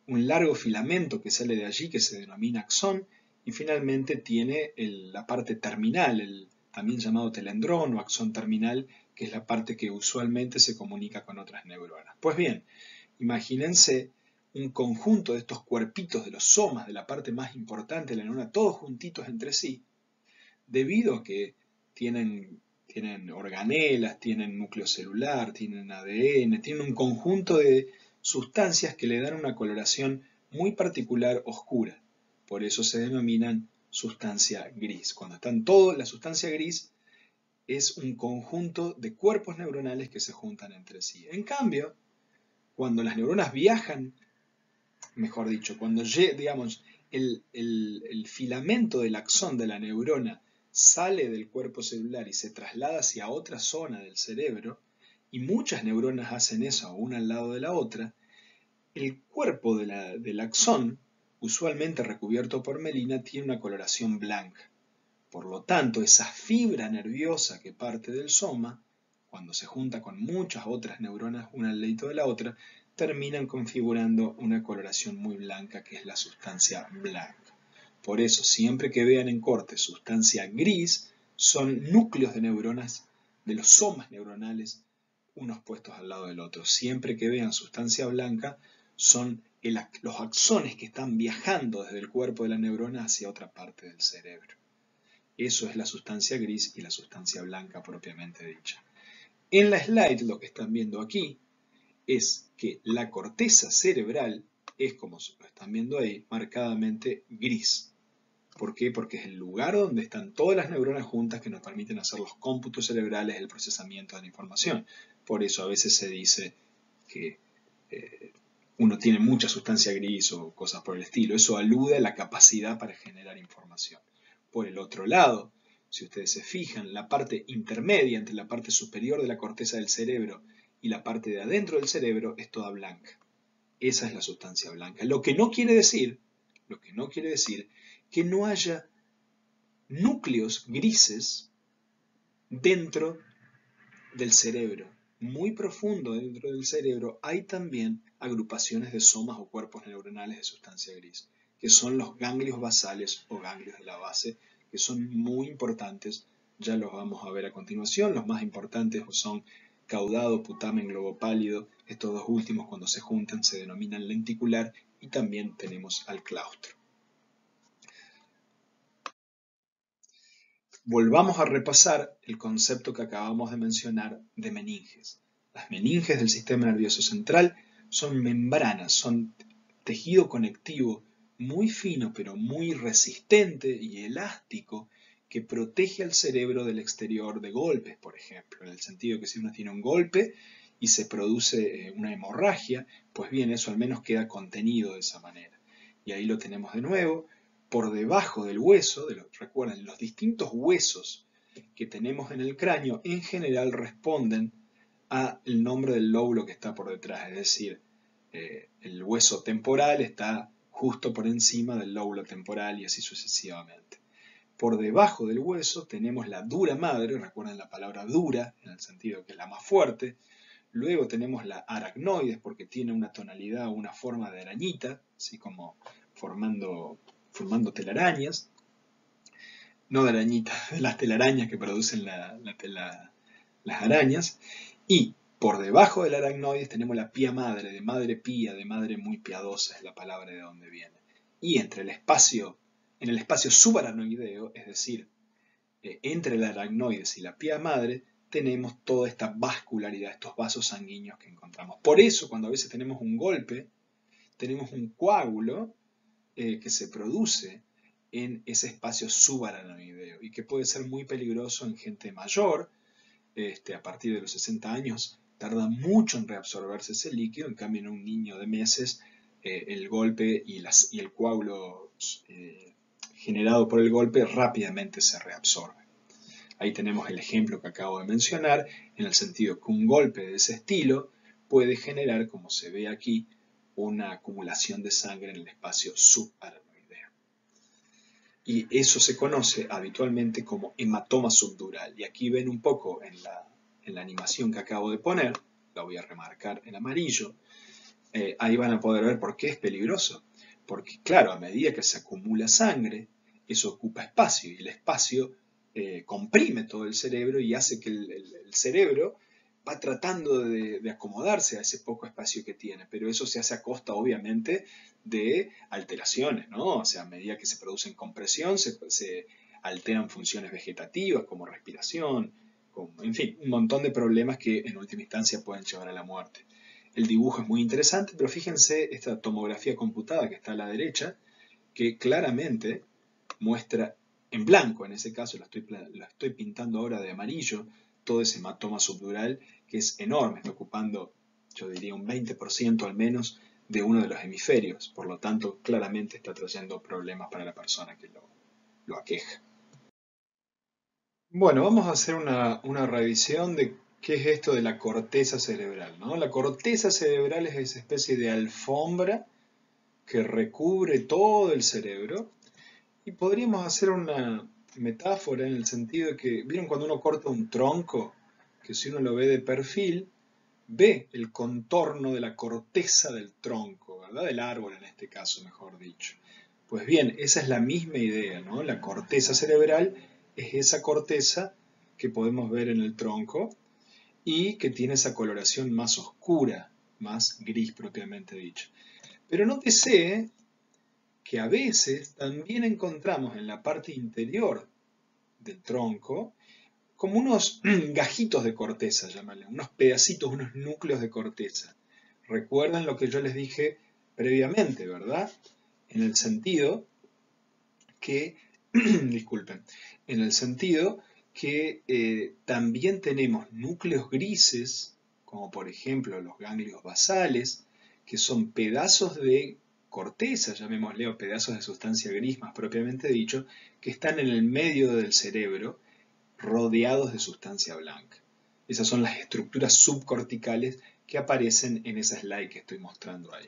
largo filamento que sale de allí que se denomina axón, y finalmente tiene la parte terminal, el también llamado telendrón o axón terminal, que es la parte que usualmente se comunica con otras neuronas. Pues bien, imagínense un conjunto de estos cuerpitos de los somas de la parte más importante de la neurona, todos juntitos entre sí, debido a que tienen organelas, tienen núcleo celular, tienen ADN, tienen un conjunto de sustancias que le dan una coloración muy particular oscura. Por eso se denominan sustancia gris. Cuando están todos, la sustancia gris es un conjunto de cuerpos neuronales que se juntan entre sí. En cambio, cuando las neuronas viajan, mejor dicho, cuando digamos, el filamento del axón de la neurona sale del cuerpo celular y se traslada hacia otra zona del cerebro, y muchas neuronas hacen eso una al lado de la otra, el cuerpo del axón, usualmente recubierto por melina, tiene una coloración blanca. Por lo tanto, esa fibra nerviosa que parte del soma, cuando se junta con muchas otras neuronas una al ladito de la otra, terminan configurando una coloración muy blanca que es la sustancia blanca. Por eso, siempre que vean en corte sustancia gris, son núcleos de neuronas, de los somas neuronales, unos puestos al lado del otro. Siempre que vean sustancia blanca, son los axones que están viajando desde el cuerpo de la neurona hacia otra parte del cerebro. Eso es la sustancia gris y la sustancia blanca propiamente dicha. En la slide, lo que están viendo aquí, es que la corteza cerebral es, como lo están viendo ahí, marcadamente gris. ¿Por qué? Porque es el lugar donde están todas las neuronas juntas que nos permiten hacer los cómputos cerebrales, el procesamiento de la información. Por eso a veces se dice que uno tiene mucha sustancia gris o cosas por el estilo. Eso alude a la capacidad para generar información. Por el otro lado, si ustedes se fijan, la parte intermedia entre la parte superior de la corteza del cerebro y la parte de adentro del cerebro es toda blanca. Esa es la sustancia blanca. Lo que no quiere decir que no haya núcleos grises dentro del cerebro. Muy profundo dentro del cerebro hay también agrupaciones de somas o cuerpos neuronales de sustancia gris, que son los ganglios basales o ganglios de la base, que son muy importantes. Ya los vamos a ver a continuación. Los más importantes son caudado, putamen, globo pálido. Estos dos últimos, cuando se juntan, se denominan lenticular, y también tenemos al claustro. Volvamos a repasar el concepto que acabamos de mencionar de meninges. Las meninges del sistema nervioso central son membranas, son tejido conectivo muy fino pero muy resistente y elástico que protege al cerebro del exterior de golpes, por ejemplo, en el sentido que si uno tiene un golpe y se produce una hemorragia, pues bien, eso al menos queda contenido de esa manera. Y ahí lo tenemos de nuevo, por debajo del hueso, recuerden, los distintos huesos que tenemos en el cráneo en general responden al nombre del lóbulo que está por detrás, es decir, el hueso temporal está justo por encima del lóbulo temporal y así sucesivamente. Por debajo del hueso tenemos la dura madre, recuerden la palabra dura, en el sentido que es la más fuerte. Luego tenemos la aracnoides porque tiene una tonalidad o una forma de arañita, así como formando telarañas. No de arañitas, de las telarañas que producen las arañas. Y por debajo del aracnoides tenemos la pía madre, de madre pía, de madre muy piadosa, es la palabra de donde viene. Y en el espacio subaracnoideo, es decir, entre el aracnoides y la pía madre, tenemos toda esta vascularidad, estos vasos sanguíneos que encontramos. Por eso, cuando a veces tenemos un golpe, tenemos un coágulo que se produce en ese espacio subaracnoideo y que puede ser muy peligroso en gente mayor. A partir de los 60 años tarda mucho en reabsorberse ese líquido, en cambio en un niño de meses el golpe y el coágulo generado por el golpe rápidamente se reabsorbe. Ahí tenemos el ejemplo que acabo de mencionar, en el sentido que un golpe de ese estilo puede generar, como se ve aquí, una acumulación de sangre en el espacio subaracnoideo. Y eso se conoce habitualmente como hematoma subdural. Y aquí ven un poco en la animación que acabo de poner, la voy a remarcar en amarillo, ahí van a poder ver por qué es peligroso. Porque claro, a medida que se acumula sangre, eso ocupa espacio y el espacio comprime todo el cerebro y hace que el cerebro va tratando de acomodarse a ese poco espacio que tiene, pero eso se hace a costa obviamente de alteraciones, ¿no? O sea, a medida que se producen compresión se alteran funciones vegetativas como respiración, en fin, un montón de problemas que en última instancia pueden llevar a la muerte. El dibujo es muy interesante, pero fíjense esta tomografía computada que está a la derecha, que claramente muestra en blanco, en ese caso lo estoy pintando ahora de amarillo, todo ese hematoma subdural que es enorme, está ocupando, yo diría, un 20% al menos de uno de los hemisferios, por lo tanto claramente está trayendo problemas para la persona que lo aqueja. Bueno, vamos a hacer una revisión de qué es esto de la corteza cerebral, ¿no? La corteza cerebral es esa especie de alfombra que recubre todo el cerebro y podríamos hacer una metáfora en el sentido de que, ¿vieron cuando uno corta un tronco? Que si uno lo ve de perfil, ve el contorno de la corteza del tronco, ¿verdad? Del árbol en este caso, mejor dicho. Pues bien, esa es la misma idea, ¿no? La corteza cerebral es esa corteza que podemos ver en el tronco y que tiene esa coloración más oscura, más gris propiamente dicho. Pero nótese que a veces también encontramos en la parte interior del tronco como unos gajitos de corteza, llámale, unos pedacitos, unos núcleos de corteza. Recuerdan lo que yo les dije previamente, ¿verdad? En el sentido que, disculpen, en el sentido que también tenemos núcleos grises, como por ejemplo los ganglios basales, que son pedazos de corteza, llamémosle, o pedazos de sustancia gris más propiamente dicho, que están en el medio del cerebro, rodeados de sustancia blanca. Esas son las estructuras subcorticales que aparecen en esa slide que estoy mostrando ahí.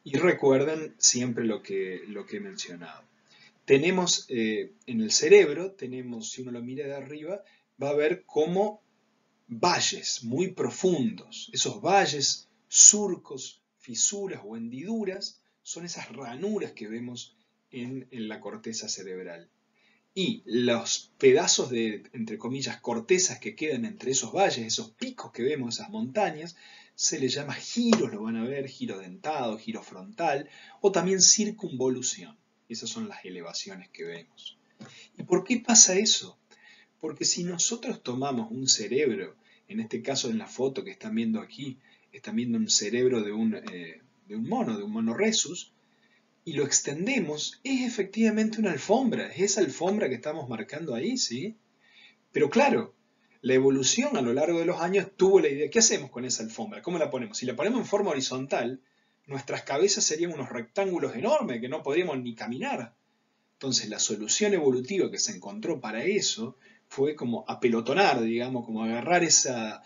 Y recuerden siempre lo que he mencionado. Tenemos en el cerebro, si uno lo mira de arriba, va a ver como valles muy profundos. Esos valles, surcos, fisuras o hendiduras son esas ranuras que vemos en la corteza cerebral. Y los pedazos de, entre comillas, cortezas que quedan entre esos valles, esos picos que vemos, esas montañas, se les llama giros, lo van a ver, giro dentado, giro frontal, o también circunvolución. Esas son las elevaciones que vemos. ¿Y por qué pasa eso? Porque si nosotros tomamos un cerebro, en este caso en la foto que están viendo aquí, están viendo un cerebro de un mono rhesus, y lo extendemos, es efectivamente una alfombra, es esa alfombra que estamos marcando ahí, ¿sí? Pero claro, la evolución a lo largo de los años tuvo la idea, ¿qué hacemos con esa alfombra? ¿Cómo la ponemos? Si la ponemos en forma horizontal, nuestras cabezas serían unos rectángulos enormes que no podríamos ni caminar. Entonces la solución evolutiva que se encontró para eso fue como apelotonar, digamos, como agarrar esa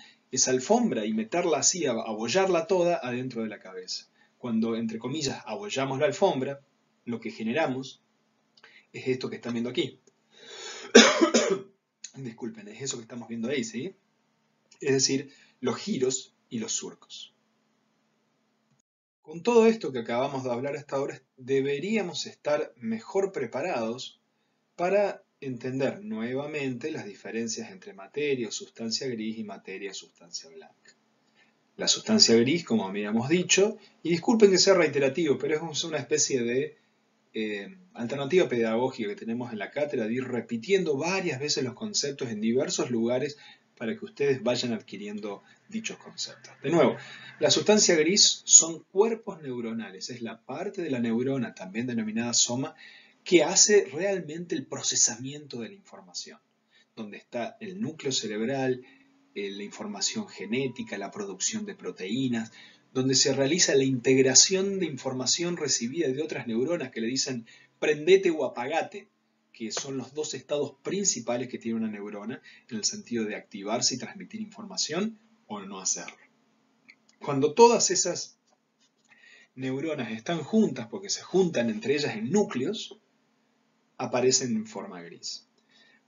alfombra y meterla así, abollarla toda adentro de la cabeza. Cuando, entre comillas, abollamos la alfombra, lo que generamos es esto que están viendo aquí. Disculpen, es eso que estamos viendo ahí, ¿sí? Es decir, los giros y los surcos. Con todo esto que acabamos de hablar hasta ahora, deberíamos estar mejor preparados para entender nuevamente las diferencias entre materia o sustancia gris y materia o sustancia blanca. La sustancia gris, como habíamos dicho, y disculpen que sea reiterativo, pero es una especie de alternativa pedagógica que tenemos en la cátedra de ir repitiendo varias veces los conceptos en diversos lugares para que ustedes vayan adquiriendo dichos conceptos. De nuevo, la sustancia gris son cuerpos neuronales, es la parte de la neurona, también denominada soma, que hace realmente el procesamiento de la información, donde está el núcleo cerebral, la información genética, la producción de proteínas, donde se realiza la integración de información recibida de otras neuronas que le dicen prendete o apagate, que son los dos estados principales que tiene una neurona en el sentido de activarse y transmitir información o no hacerlo. Cuando todas esas neuronas están juntas, porque se juntan entre ellas en núcleos, aparecen en forma gris.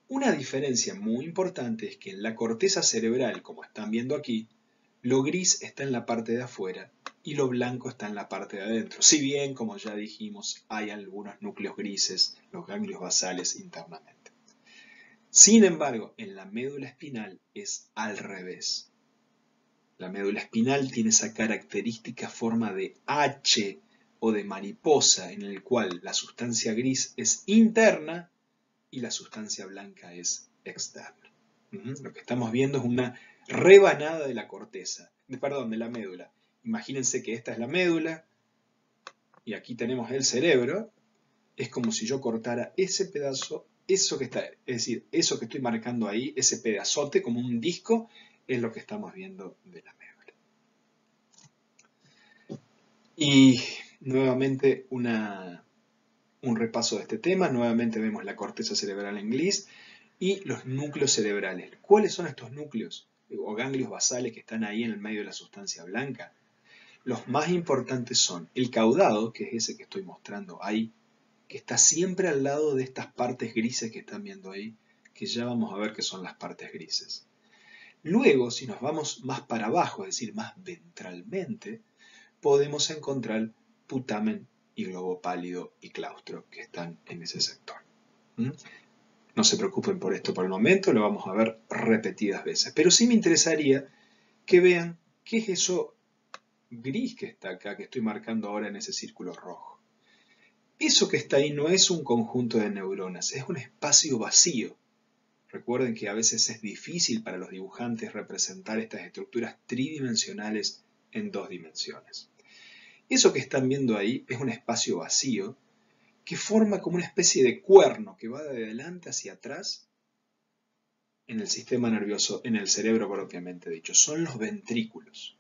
Una diferencia muy importante es que en la corteza cerebral, como están viendo aquí, lo gris está en la parte de afuera y lo blanco está en la parte de adentro. Si bien, como ya dijimos, hay algunos núcleos grises, los ganglios basales internamente. Sin embargo, en la médula espinal es al revés. La médula espinal tiene esa característica forma de H o de mariposa, en el cual la sustancia gris es interna y la sustancia blanca es externa. Lo que estamos viendo es una rebanada de la corteza, de la médula. Imagínense que esta es la médula y aquí tenemos el cerebro. Es como si yo cortara ese pedazo, eso que está, es decir, eso que estoy marcando ahí, ese pedazote como un disco, es lo que estamos viendo de la médula. Y nuevamente un repaso de este tema. Nuevamente vemos la corteza cerebral en gris y los núcleos cerebrales. ¿Cuáles son estos núcleos o ganglios basales que están ahí en el medio de la sustancia blanca? Los más importantes son el caudado, que es ese que estoy mostrando ahí, que está siempre al lado de estas partes grises que están viendo ahí, que ya vamos a ver qué son las partes grises. Luego, si nos vamos más para abajo, es decir, más ventralmente, podemos encontrar putamen y globo pálido y claustro que están en ese sector. No se preocupen por esto por el momento, lo vamos a ver repetidas veces. Pero sí me interesaría que vean qué es eso gris que está acá, que estoy marcando ahora en ese círculo rojo. Eso que está ahí no es un conjunto de neuronas, es un espacio vacío. Recuerden que a veces es difícil para los dibujantes representar estas estructuras tridimensionales en dos dimensiones. Eso que están viendo ahí es un espacio vacío que forma como una especie de cuerno que va de adelante hacia atrás en el sistema nervioso, en el cerebro propiamente dicho. Son los ventrículos.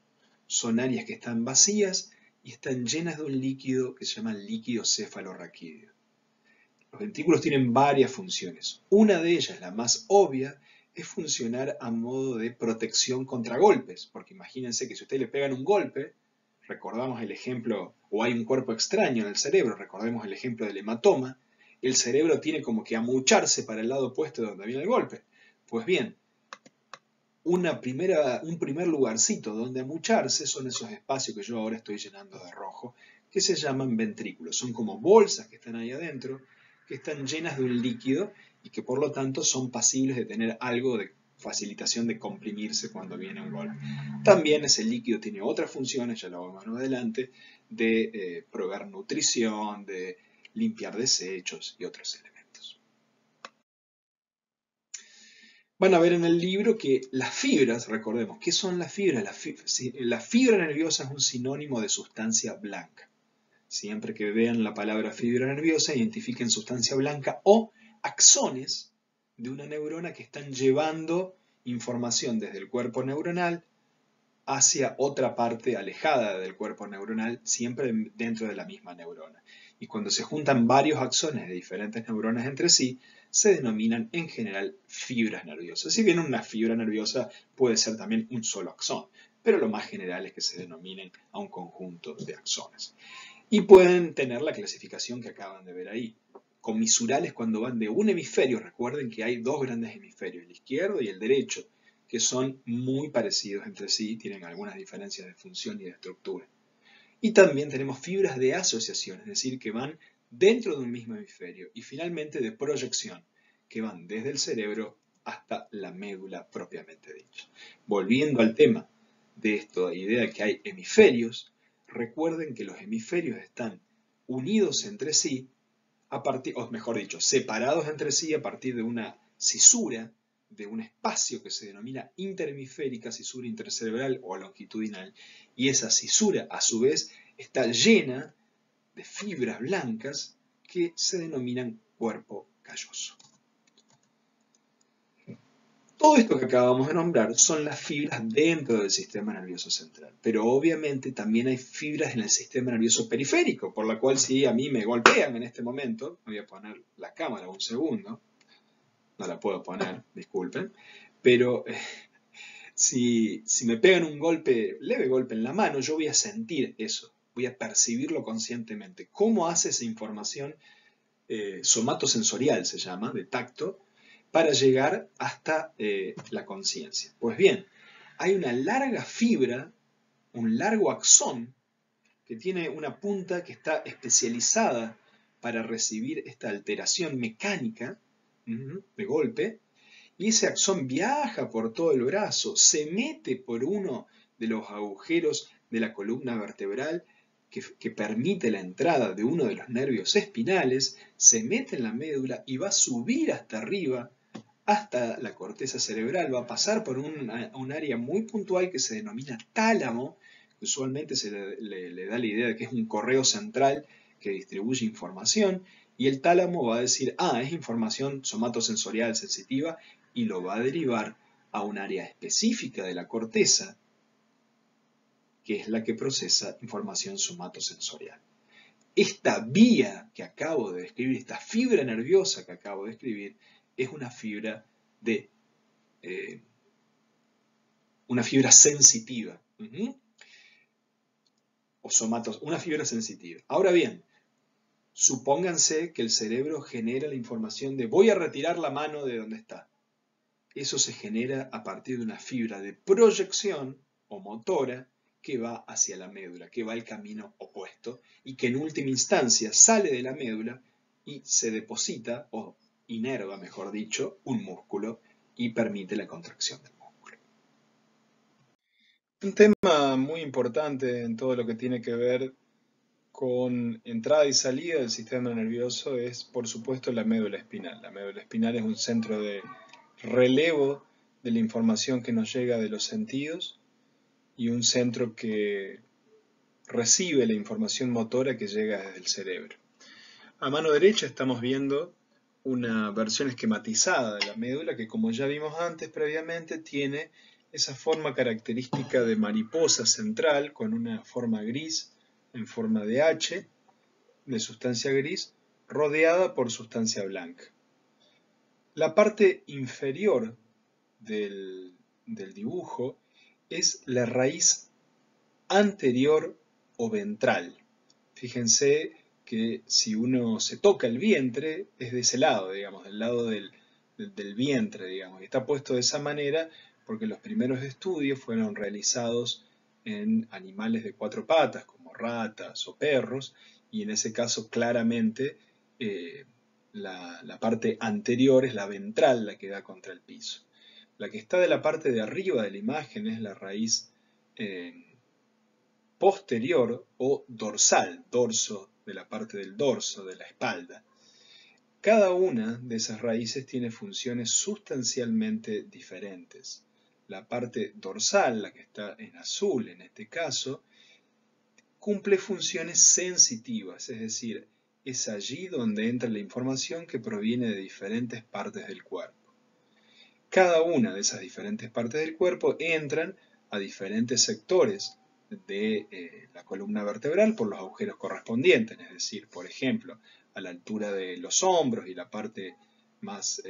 Son áreas que están vacías y están llenas de un líquido que se llama líquido cefalorraquídeo. Los ventrículos tienen varias funciones. Una de ellas, la más obvia, es funcionar a modo de protección contra golpes, porque imagínense que si ustedes le pegan un golpe, recordamos el ejemplo, o hay un cuerpo extraño en el cerebro, recordemos el ejemplo del hematoma, el cerebro tiene como que amucharse para el lado opuesto de donde viene el golpe. Pues bien, un primer lugarcito donde amucharse son esos espacios que yo ahora estoy llenando de rojo, que se llaman ventrículos. Son como bolsas que están ahí adentro, que están llenas de un líquido y que por lo tanto son pasibles de tener algo de facilitación de comprimirse cuando viene un golpe. También ese líquido tiene otras funciones, ya lo vamos a ver más adelante, de proveer nutrición, de limpiar desechos y otros elementos. Van a ver en el libro que las fibras, recordemos, ¿qué son las fibras? La fibra nerviosa es un sinónimo de sustancia blanca. Siempre que vean la palabra fibra nerviosa, identifiquen sustancia blanca o axones de una neurona que están llevando información desde el cuerpo neuronal hacia otra parte alejada del cuerpo neuronal, siempre dentro de la misma neurona. Y cuando se juntan varios axones de diferentes neuronas entre sí, se denominan en general fibras nerviosas. Si bien una fibra nerviosa puede ser también un solo axón, pero lo más general es que se denominen a un conjunto de axones. Y pueden tener la clasificación que acaban de ver ahí. Comisurales cuando van de un hemisferio, recuerden que hay dos grandes hemisferios, el izquierdo y el derecho, que son muy parecidos entre sí, tienen algunas diferencias de función y de estructura. Y también tenemos fibras de asociación, es decir, que van dentro de un mismo hemisferio. Y finalmente de proyección, que van desde el cerebro hasta la médula propiamente dicha. Volviendo al tema de esta idea de que hay hemisferios, recuerden que los hemisferios están unidos entre sí, o mejor dicho, separados entre sí a partir de una cisura, de un espacio que se denomina interhemisférica, cisura intercerebral o longitudinal, y esa cisura a su vez está llena de fibras blancas que se denominan cuerpo calloso. Todo esto que acabamos de nombrar son las fibras dentro del sistema nervioso central, pero obviamente también hay fibras en el sistema nervioso periférico, por la cual si a mí me golpean en este momento, voy a poner la cámara un segundo, no la puedo poner, disculpen, pero si me pegan un leve golpe en la mano, yo voy a sentir eso, voy a percibirlo conscientemente. ¿Cómo hace esa información somatosensorial, se llama, de tacto, para llegar hasta la conciencia? Pues bien, hay una larga fibra, un largo axón, que tiene una punta que está especializada para recibir esta alteración mecánica de golpe, y ese axón viaja por todo el brazo, se mete por uno de los agujeros de la columna vertebral que permite la entrada de uno de los nervios espinales, se mete en la médula y va a subir hasta arriba, hasta la corteza cerebral, va a pasar por un área muy puntual que se denomina tálamo, que usualmente se le da la idea de que es un correo central que distribuye información, y el tálamo va a decir, es información somatosensorial sensitiva, y lo va a derivar a un área específica de la corteza, que es la que procesa información somatosensorial. Esta vía que acabo de describir, esta fibra nerviosa que acabo de describir, es una fibra sensitiva. Una fibra sensitiva. Ahora bien, supónganse que el cerebro genera la información de voy a retirar la mano de donde está. Eso se genera a partir de una fibra de proyección o motora que va hacia la médula, que va al camino opuesto y que en última instancia sale de la médula y se deposita, o inerva mejor dicho, un músculo y permite la contracción del músculo. Un tema muy importante en todo lo que tiene que ver con entrada y salida del sistema nervioso es, por supuesto, la médula espinal. La médula espinal es un centro de relevo de la información que nos llega de los sentidos y un centro que recibe la información motora que llega desde el cerebro. A mano derecha estamos viendo una versión esquematizada de la médula que, como ya vimos antes previamente, tiene esa forma característica de mariposa central con una forma gris en forma de H, de sustancia gris, rodeada por sustancia blanca. La parte inferior del dibujo es la raíz anterior o ventral. Fíjense que si uno se toca el vientre, es de ese lado, digamos, del lado del vientre, digamos. Y está puesto de esa manera porque los primeros estudios fueron realizados en animales de 4 patas, como ratas o perros, y en ese caso claramente la parte anterior es la ventral, la que da contra el piso. La que está de la parte de arriba de la imagen es la raíz posterior o dorsal, dorso de la parte del dorso, de la espalda. Cada una de esas raíces tiene funciones sustancialmente diferentes. La parte dorsal, la que está en azul en este caso, cumple funciones sensitivas, es decir, es allí donde entra la información que proviene de diferentes partes del cuerpo. Cada una de esas diferentes partes del cuerpo entran a diferentes sectores de la columna vertebral por los agujeros correspondientes, es decir, por ejemplo, a la altura de los hombros y la parte más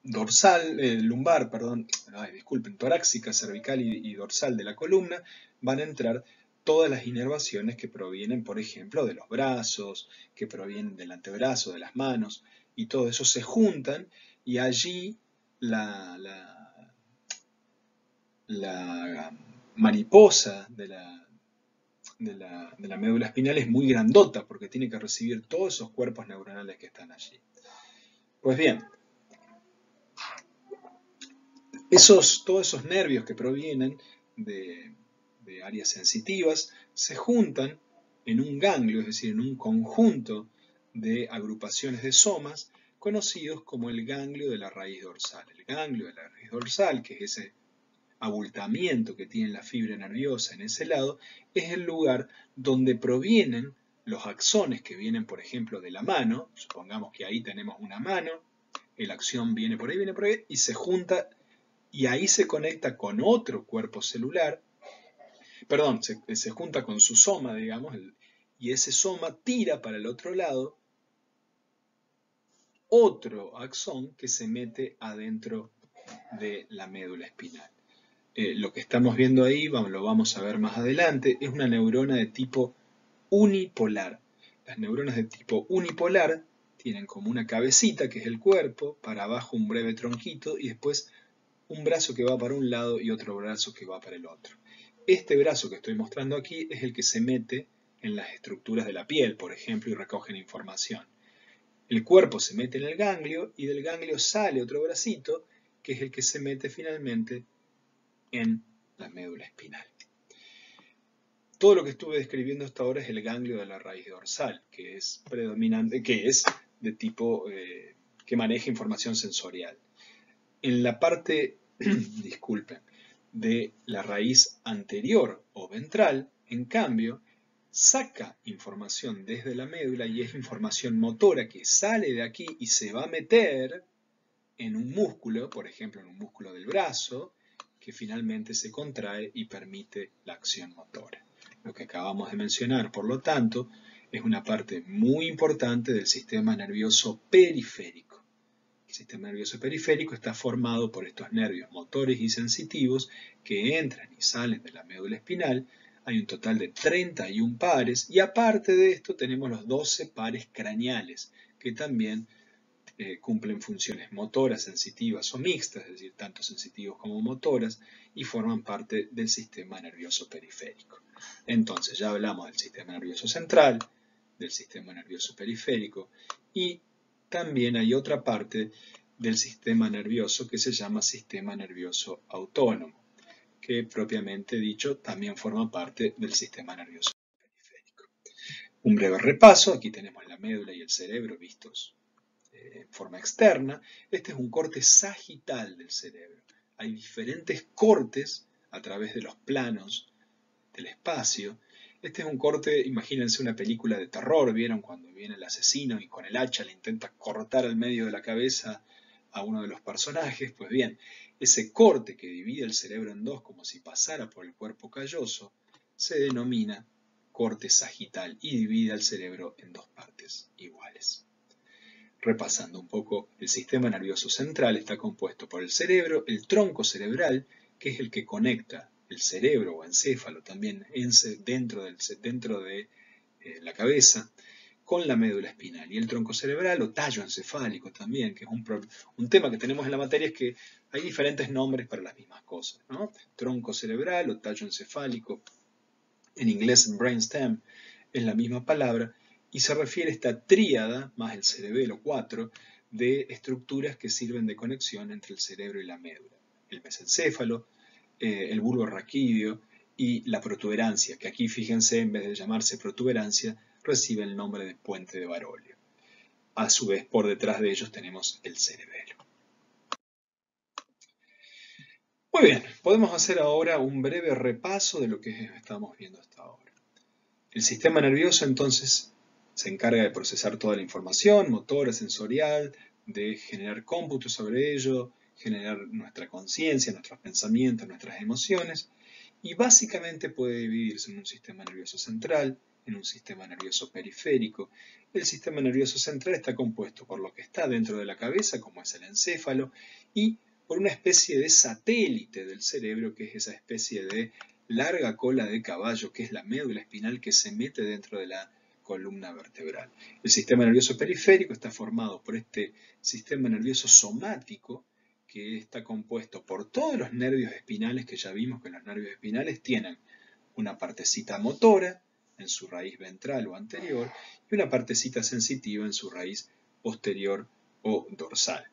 lumbar, perdón, disculpen, torácica, cervical y dorsal de la columna, van a entrar todas las inervaciones que provienen, por ejemplo, de los brazos, que provienen del antebrazo, de las manos, y todo eso se juntan y allí la mariposa de la médula espinal es muy grandota porque tiene que recibir todos esos cuerpos neuronales que están allí. Pues bien, todos esos nervios que provienen de áreas sensitivas se juntan en un ganglio, es decir, en un conjunto de agrupaciones de somas conocidos como el ganglio de la raíz dorsal. El ganglio de la raíz dorsal, que es ese abultamiento que tiene la fibra nerviosa en ese lado, es el lugar donde provienen los axones que vienen, por ejemplo, de la mano. Supongamos que ahí tenemos una mano, el axón viene por ahí, y se junta, y ahí se conecta con otro cuerpo celular, perdón, se junta con su soma, digamos, y ese soma tira para el otro lado otro axón que se mete adentro de la médula espinal. Lo que estamos viendo ahí, lo vamos a ver más adelante, es una neurona de tipo unipolar. Las neuronas de tipo unipolar tienen como una cabecita, que es el cuerpo, para abajo un breve tronquito y después un brazo que va para un lado y otro brazo que va para el otro. Este brazo que estoy mostrando aquí es el que se mete en las estructuras de la piel, por ejemplo, y recogen información. El cuerpo se mete en el ganglio y del ganglio sale otro bracito, que es el que se mete finalmente en la médula espinal. Todo lo que estuve describiendo hasta ahora es el ganglio de la raíz dorsal, que es predominante, que es de tipo que maneja información sensorial. En la parte, disculpen, de la raíz anterior o ventral, en cambio, saca información desde la médula y es información motora que sale de aquí y se va a meter en un músculo, por ejemplo en un músculo del brazo, que finalmente se contrae y permite la acción motora. Lo que acabamos de mencionar, por lo tanto, es una parte muy importante del sistema nervioso periférico. El sistema nervioso periférico está formado por estos nervios motores y sensitivos que entran y salen de la médula espinal. Hay un total de 31 pares y aparte de esto tenemos los 12 pares craneales que también cumplen funciones motoras, sensitivas o mixtas, es decir, tanto sensitivos como motoras, y forman parte del sistema nervioso periférico. Entonces, ya hablamos del sistema nervioso central, del sistema nervioso periférico, y también hay otra parte del sistema nervioso que se llama sistema nervioso autónomo, que propiamente dicho también forma parte del sistema nervioso periférico. Un breve repaso, aquí tenemos la médula y el cerebro vistos en forma externa. Este es un corte sagital del cerebro. Hay diferentes cortes a través de los planos del espacio. Este es un corte, imagínense una película de terror, ¿vieron? Cuando viene el asesino y con el hacha le intenta cortar al medio de la cabeza a uno de los personajes. Pues bien, ese corte que divide el cerebro en dos como si pasara por el cuerpo calloso, se denomina corte sagital y divide al cerebro en dos partes iguales. Repasando un poco, el sistema nervioso central está compuesto por el cerebro, el tronco cerebral, que es el que conecta el cerebro o encéfalo también dentro de la cabeza, con la médula espinal. Y el tronco cerebral o tallo encefálico también, que es un tema que tenemos en la materia, es que hay diferentes nombres para las mismas cosas, ¿no? Tronco cerebral o tallo encefálico, en inglés brainstem, es la misma palabra, y se refiere a esta tríada, más el cerebelo 4, de estructuras que sirven de conexión entre el cerebro y la médula. El mesencéfalo, el bulbo raquídeo y la protuberancia, que aquí fíjense, en vez de llamarse protuberancia, recibe el nombre de puente de Barolio. A su vez, por detrás de ellos tenemos el cerebelo. Muy bien, podemos hacer ahora un breve repaso de lo que estamos viendo hasta ahora. El sistema nervioso entonces se encarga de procesar toda la información motora, sensorial, de generar cómputos sobre ello, generar nuestra conciencia, nuestros pensamientos, nuestras emociones, y básicamente puede dividirse en un sistema nervioso central, en un sistema nervioso periférico. El sistema nervioso central está compuesto por lo que está dentro de la cabeza, como es el encéfalo, y por una especie de satélite del cerebro, que es esa especie de larga cola de caballo, que es la médula espinal que se mete dentro de la columna vertebral. El sistema nervioso periférico está formado por este sistema nervioso somático, que está compuesto por todos los nervios espinales, que ya vimos que los nervios espinales tienen una partecita motora en su raíz ventral o anterior y una partecita sensitiva en su raíz posterior o dorsal.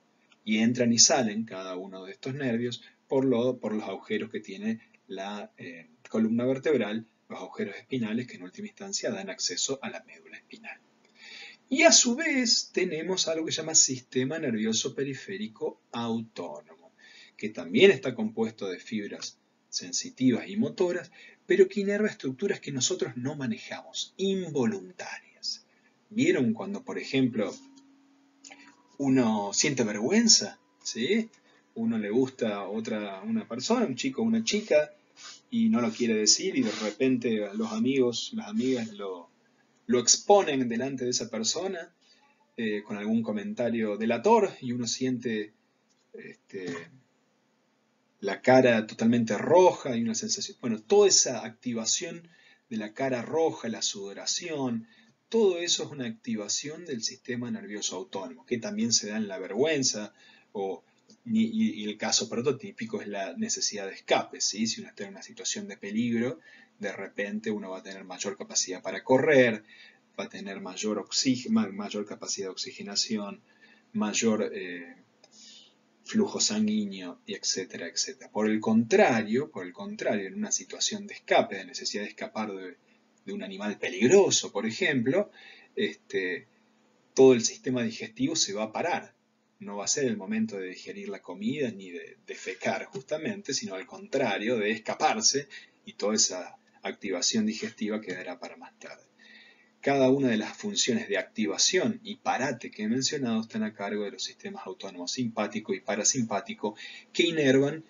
Y entran y salen cada uno de estos nervios por los agujeros que tiene la columna vertebral, los agujeros espinales que en última instancia dan acceso a la médula espinal. Y a su vez tenemos algo que se llama sistema nervioso periférico autónomo, que también está compuesto de fibras sensitivas y motoras, pero que inerva estructuras que nosotros no manejamos, involuntarias. ¿Vieron cuando, por ejemplo, uno siente vergüenza? ¿Sí? Uno le gusta a una persona, un chico o una chica, y no lo quiere decir, y de repente los amigos, las amigas lo exponen delante de esa persona con algún comentario delator y uno siente la cara totalmente roja y una sensación, bueno, toda esa activación de la cara roja, la sudoración, todo eso es una activación del sistema nervioso autónomo, que también se da en la vergüenza y el caso prototípico es la necesidad de escape, ¿sí? Si uno está en una situación de peligro, de repente uno va a tener mayor capacidad para correr, va a tener mayor capacidad de oxigenación, mayor flujo sanguíneo, y etcétera, etcétera. Por el contrario, en una situación de escape, de necesidad de escapar de un animal peligroso, por ejemplo, todo el sistema digestivo se va a parar. No va a ser el momento de digerir la comida ni de defecar justamente, sino al contrario, de escaparse, y toda esa activación digestiva quedará para más tarde. Cada una de las funciones de activación y parate que he mencionado están a cargo de los sistemas autónomos simpático y parasimpático, que inervan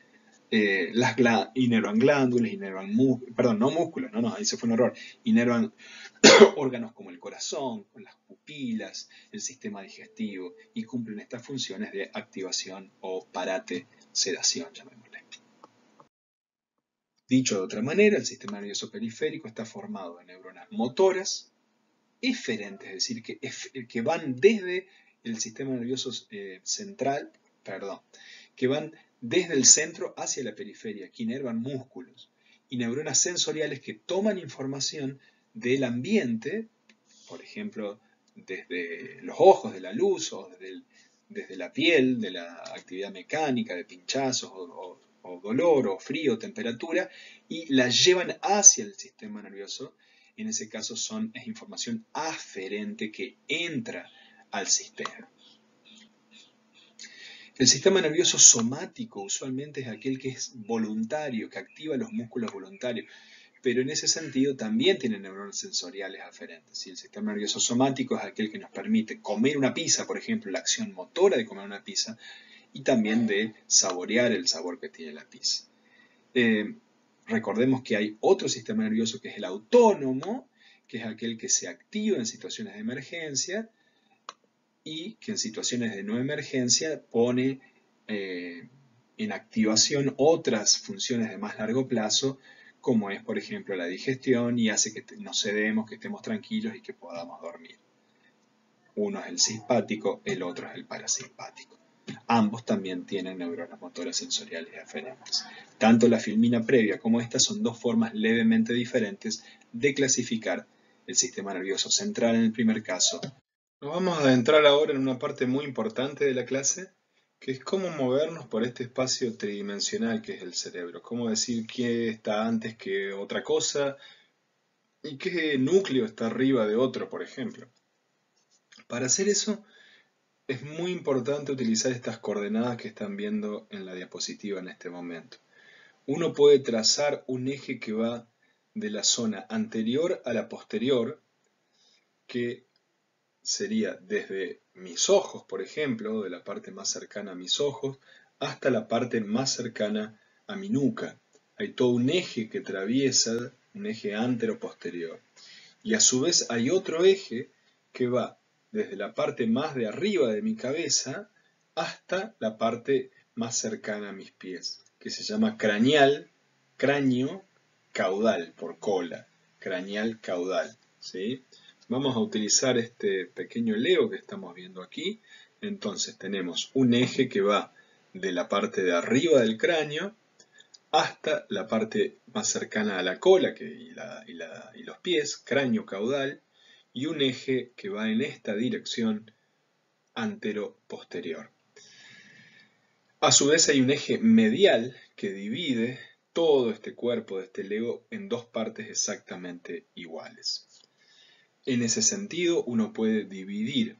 glándulas, inervan ahí se fue un error, inervan órganos como el corazón, las pupilas, el sistema digestivo, y cumplen estas funciones de activación o parate, sedación, llamémosle. Dicho de otra manera, el sistema nervioso periférico está formado de neuronas motoras eferentes, es decir, que van desde el sistema nervioso central, que van desde el centro hacia la periferia, que inervan músculos, y neuronas sensoriales que toman información del ambiente, por ejemplo, desde los ojos, de la luz, o desde la piel, de la actividad mecánica, de pinchazos, o dolor, o frío, temperatura, y la llevan hacia el sistema nervioso. En ese caso es información aferente que entra al sistema. El sistema nervioso somático usualmente es aquel que es voluntario, que activa los músculos voluntarios, pero en ese sentido también tiene neuronas sensoriales aferentes. El sistema nervioso somático es aquel que nos permite comer una pizza, por ejemplo, la acción motora de comer una pizza, y también de saborear el sabor que tiene la pizza. Recordemos que hay otro sistema nervioso que es el autónomo, que es aquel que se activa en situaciones de emergencia y que en situaciones de no emergencia pone en activación otras funciones de más largo plazo, como es, por ejemplo, la digestión, y hace que nos sedemos, que estemos tranquilos y que podamos dormir. Uno es el simpático, el otro es el parasimpático. Ambos también tienen neuronas motoras sensoriales aferentes. Tanto la filmina previa como esta son dos formas levemente diferentes de clasificar el sistema nervioso central en el primer caso. Nos vamos a adentrar ahora en una parte muy importante de la clase, que es cómo movernos por este espacio tridimensional que es el cerebro. Cómo decir qué está antes que otra cosa y qué núcleo está arriba de otro, por ejemplo. Para hacer eso, es muy importante utilizar estas coordenadas que están viendo en la diapositiva en este momento. Uno puede trazar un eje que va de la zona anterior a la posterior, que sería desde mis ojos, por ejemplo, de la parte más cercana a mis ojos, hasta la parte más cercana a mi nuca. Hay todo un eje que atraviesa, un eje antero-posterior. Y a su vez hay otro eje que va desde la parte más de arriba de mi cabeza hasta la parte más cercana a mis pies, que se llama craneal, cráneo caudal, por cola, craneal caudal, ¿sí? Vamos a utilizar este pequeño lego que estamos viendo aquí. Entonces tenemos un eje que va de la parte de arriba del cráneo hasta la parte más cercana a la cola y los pies, cráneo caudal, y un eje que va en esta dirección antero-posterior. A su vez hay un eje medial que divide todo este cuerpo de este lego en dos partes exactamente iguales. En ese sentido, uno puede dividir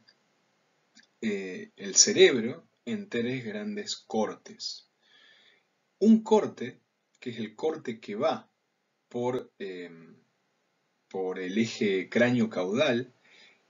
el cerebro en tres grandes cortes. Un corte, que es el corte que va por el eje cráneo-caudal,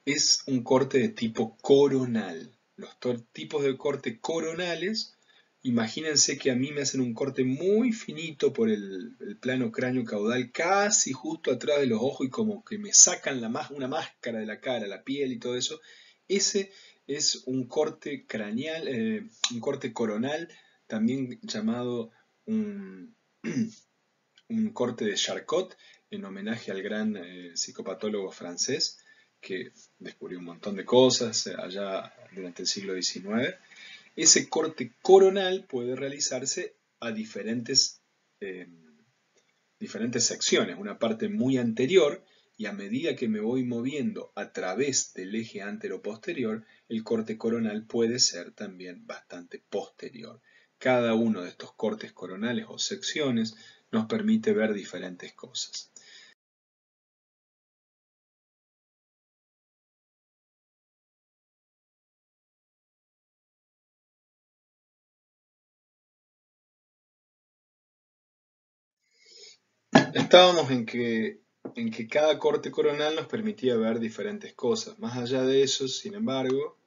es un corte de tipo coronal. Los tipos de corte coronales, imagínense que a mí me hacen un corte muy finito por el plano cráneo-caudal, casi justo atrás de los ojos y como que me sacan una máscara de la cara, la piel y todo eso. Ese es un corte craneal, un corte coronal, también llamado un, un corte de Charcot, en homenaje al gran psicopatólogo francés que descubrió un montón de cosas allá durante el siglo XIX. Ese corte coronal puede realizarse a eh, diferentes secciones, una parte muy anterior, y a medida que me voy moviendo a través del eje antero-posterior, el corte coronal puede ser también bastante posterior. Cada uno de estos cortes coronales o secciones nos permite ver diferentes cosas. Estábamos en que cada corte coronal nos permitía ver diferentes cosas. Más allá de eso, sin embargo,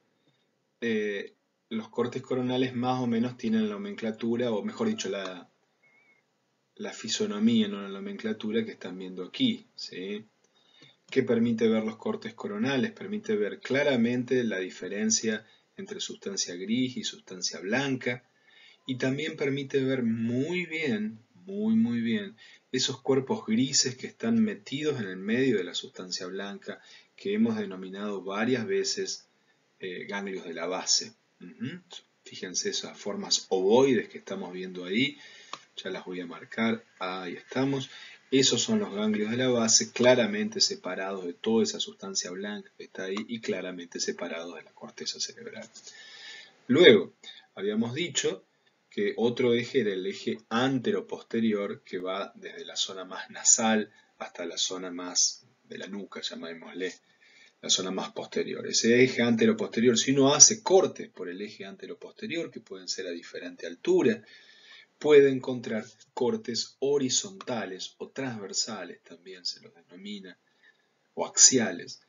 eh, los cortes coronales más o menos tienen la nomenclatura, o mejor dicho, la fisonomía, no la nomenclatura que están viendo aquí, ¿sí? ¿Qué permite ver los cortes coronales? Permite ver claramente la diferencia entre sustancia gris y sustancia blanca, y también permite ver muy bien, muy bien, esos cuerpos grises que están metidos en el medio de la sustancia blanca, que hemos denominado varias veces ganglios de la base. Fíjense esas formas ovoides que estamos viendo ahí, ya las voy a marcar, ahí estamos. Esos son los ganglios de la base, claramente separados de toda esa sustancia blanca que está ahí y claramente separados de la corteza cerebral. Luego, habíamos dicho que otro eje era el eje antero-posterior, que va desde la zona más nasal hasta la zona más de la nuca, llamémosle, la zona más posterior. Ese eje antero-posterior, si uno hace cortes por el eje antero-posterior, que pueden ser a diferente altura, puede encontrar cortes horizontales o transversales, también se los denomina, o axiales,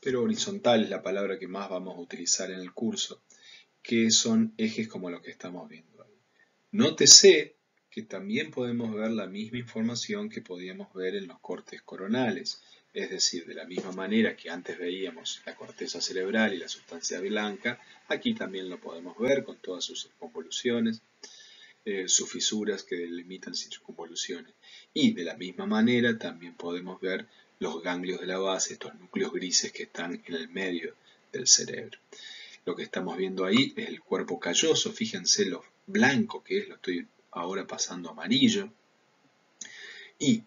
pero horizontal es la palabra que más vamos a utilizar en el curso, que son ejes como los que estamos viendo ahí. Nótese que también podemos ver la misma información que podíamos ver en los cortes coronales, es decir, de la misma manera que antes veíamos la corteza cerebral y la sustancia blanca, aquí también lo podemos ver con todas sus convoluciones, sus fisuras que delimitan circunvoluciones. Y de la misma manera también podemos ver los ganglios de la base, estos núcleos grises que están en el medio del cerebro. Lo que estamos viendo ahí es el cuerpo calloso, fíjense lo blanco que es, lo estoy ahora pasando a amarillo. Y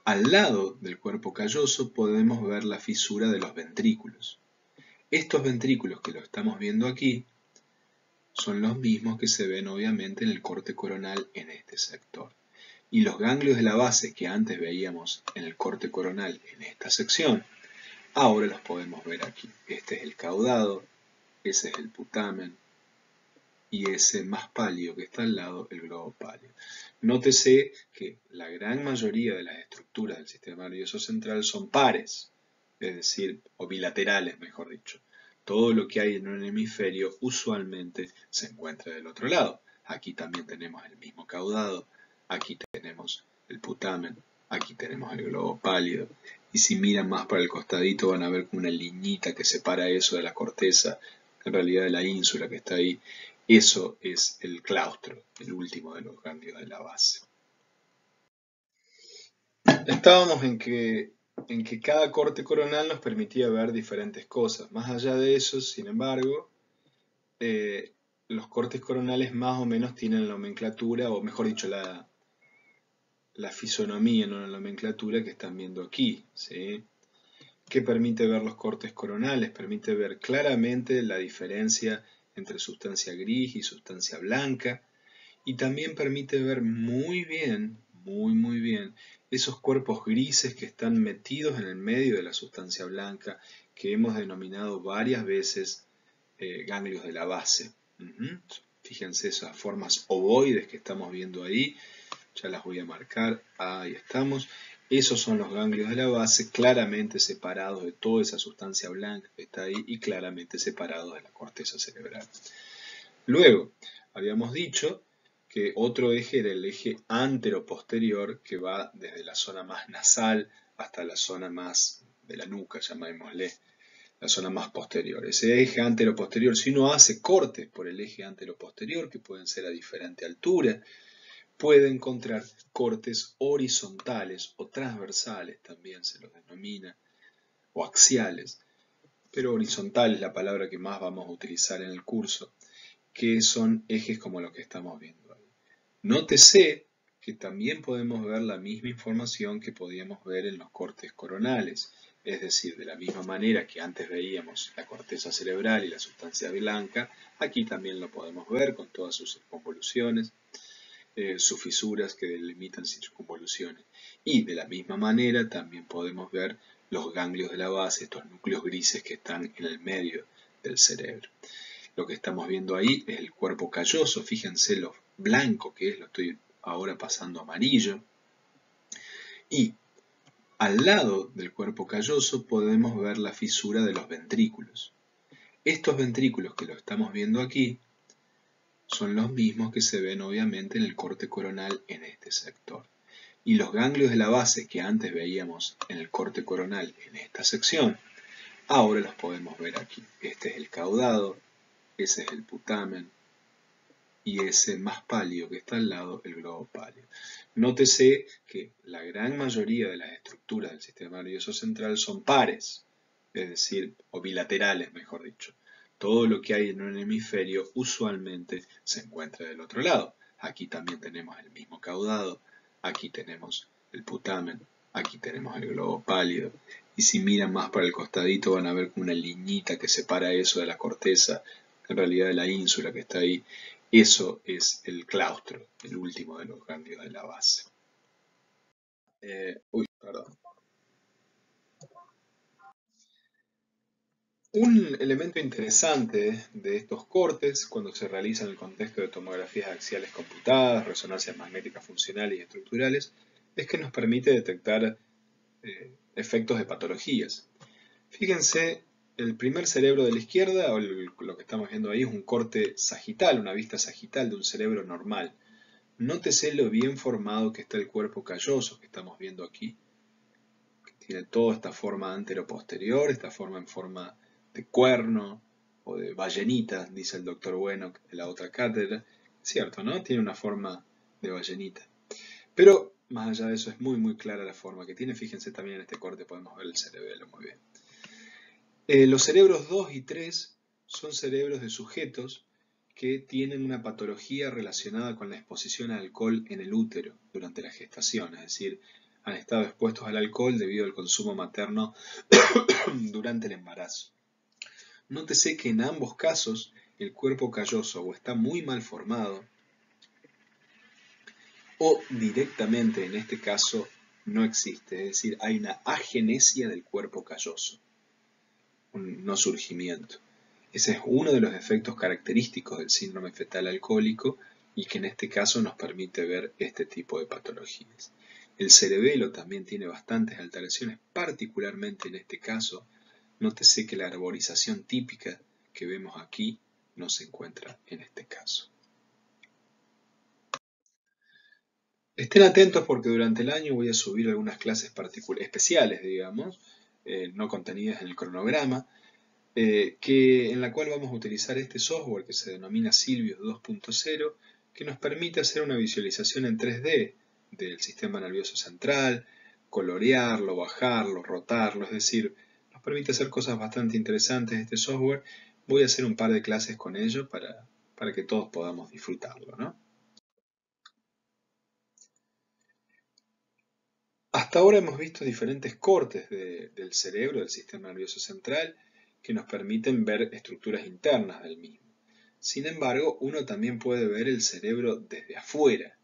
al lado del cuerpo calloso podemos ver la fisura de los ventrículos. Estos ventrículos que lo estamos viendo aquí son los mismos que se ven obviamente en el corte coronal en este sector. Y los ganglios de la base que antes veíamos en el corte coronal en esta sección, ahora los podemos ver aquí. Este es el caudado, ese es el putamen, y ese más pálido que está al lado, el globo pálido. Nótese que la gran mayoría de las estructuras del sistema nervioso central son pares, es decir, o bilaterales, mejor dicho. Todo lo que hay en un hemisferio usualmente se encuentra del otro lado. Aquí también tenemos el mismo caudado, aquí tenemos el putamen, aquí tenemos el globo pálido. Y si miran más para el costadito van a ver como una liñita que separa eso de la corteza, en realidad de la ínsula que está ahí. Eso es el claustro, el último de los ganglios de la base. Estábamos en que cada corte coronal nos permitía ver diferentes cosas. Más allá de eso, sin embargo, los cortes coronales más o menos tienen la nomenclatura, o mejor dicho, la fisonomía, no la nomenclatura que están viendo aquí, ¿sí? ¿Qué permite ver los cortes coronales? Permite ver claramente la diferencia entre sustancia gris y sustancia blanca, y también permite ver muy bien, muy bien, esos cuerpos grises que están metidos en el medio de la sustancia blanca, que hemos denominado varias veces ganglios de la base. Fíjense esas formas ovoides que estamos viendo ahí, ya las voy a marcar, ahí estamos. Esos son los ganglios de la base, claramente separados de toda esa sustancia blanca que está ahí y claramente separados de la corteza cerebral. Luego, habíamos dicho que otro eje era el eje anteroposterior, que va desde la zona más nasal hasta la zona más de la nuca, llamémosle, la zona más posterior. Ese eje anteroposterior, si uno hace cortes por el eje anteroposterior, que pueden ser a diferente altura, puede encontrar cortes horizontales o transversales, también se los denomina, o axiales, pero horizontal es la palabra que más vamos a utilizar en el curso, que son ejes como los que estamos viendo ahí. Nótese que también podemos ver la misma información que podíamos ver en los cortes coronales, es decir, de la misma manera que antes veíamos la corteza cerebral y la sustancia blanca, aquí también lo podemos ver con todas sus circunvoluciones, sus fisuras que delimitan circunvoluciones. Y de la misma manera también podemos ver los ganglios de la base, estos núcleos grises que están en el medio del cerebro. Lo que estamos viendo ahí es el cuerpo calloso, fíjense lo blanco que es, lo estoy ahora pasando a amarillo. Y al lado del cuerpo calloso podemos ver la fisura de los ventrículos. Estos ventrículos que lo estamos viendo aquí son los mismos que se ven obviamente en el corte coronal en este sector. Y los ganglios de la base que antes veíamos en el corte coronal en esta sección, ahora los podemos ver aquí. Este es el caudado, ese es el putamen, y ese más pálido que está al lado, el globo pálido. Nótese que la gran mayoría de las estructuras del sistema nervioso central son pares, es decir, o bilaterales, mejor dicho. Todo lo que hay en un hemisferio usualmente se encuentra del otro lado. Aquí también tenemos el mismo caudado, aquí tenemos el putamen, aquí tenemos el globo pálido. Y si miran más para el costadito van a ver como una liñita que separa eso de la corteza, en realidad de la ínsula que está ahí. Eso es el claustro, el último de los ganglios de la base. Perdón. Un elemento interesante de estos cortes, cuando se realizan en el contexto de tomografías axiales computadas, resonancias magnéticas funcionales y estructurales, es que nos permite detectar efectos de patologías. Fíjense, el primer cerebro de la izquierda, o lo que estamos viendo ahí, es un corte sagital, una vista sagital de un cerebro normal. Nótese lo bien formado que está el cuerpo calloso que estamos viendo aquí. Tiene toda esta forma antero-posterior, esta forma en forma de cuerno o de ballenita, dice el doctor Bueno de la otra cátedra. Cierto, ¿no? Tiene una forma de ballenita. Pero más allá de eso es muy clara la forma que tiene. Fíjense también en este corte podemos ver el cerebelo muy bien. Los cerebros 2 y 3 son cerebros de sujetos que tienen una patología relacionada con la exposición al alcohol en el útero durante la gestación, es decir, han estado expuestos al alcohol debido al consumo materno durante el embarazo. Nótese que en ambos casos el cuerpo calloso o está muy mal formado o directamente en este caso no existe, es decir, hay una agenesia del cuerpo calloso, un no surgimiento. Ese es uno de los efectos característicos del síndrome fetal alcohólico y que en este caso nos permite ver este tipo de patologías. El cerebelo también tiene bastantes alteraciones, particularmente en este caso. Nótese que la arborización típica que vemos aquí no se encuentra en este caso. Estén atentos porque durante el año voy a subir algunas clases especiales, digamos, no contenidas en el cronograma, en la cual vamos a utilizar este software que se denomina Silvius 2.0, que nos permite hacer una visualización en 3D del sistema nervioso central, colorearlo, bajarlo, rotarlo, es decir, nos permite hacer cosas bastante interesantes este software. Voy a hacer un par de clases con ello para que todos podamos disfrutarlo, ¿no? Hasta ahora hemos visto diferentes cortes del cerebro, del sistema nervioso central, que nos permiten ver estructuras internas del mismo. Sin embargo, uno también puede ver el cerebro desde afuera,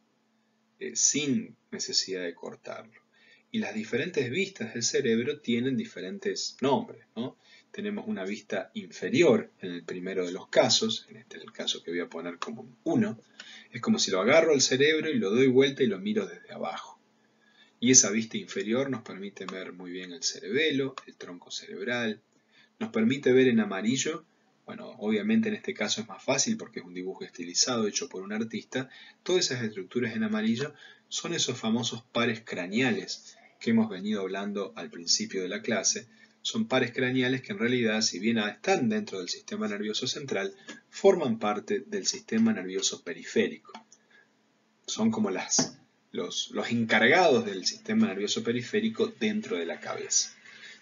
sin necesidad de cortarlo. Y las diferentes vistas del cerebro tienen diferentes nombres, ¿no? Tenemos una vista inferior en el primero de los casos, en este es el caso que voy a poner como un 1. Es como si lo agarro al cerebro y lo doy vuelta y lo miro desde abajo. Y esa vista inferior nos permite ver muy bien el cerebelo, el tronco cerebral, nos permite ver en amarillo. Bueno, obviamente en este caso es más fácil porque es un dibujo estilizado hecho por un artista. Todas esas estructuras en amarillo son esos famosos pares craneales que hemos venido hablando al principio de la clase. Son pares craneales que en realidad, si bien están dentro del sistema nervioso central, forman parte del sistema nervioso periférico. Son como los encargados del sistema nervioso periférico dentro de la cabeza.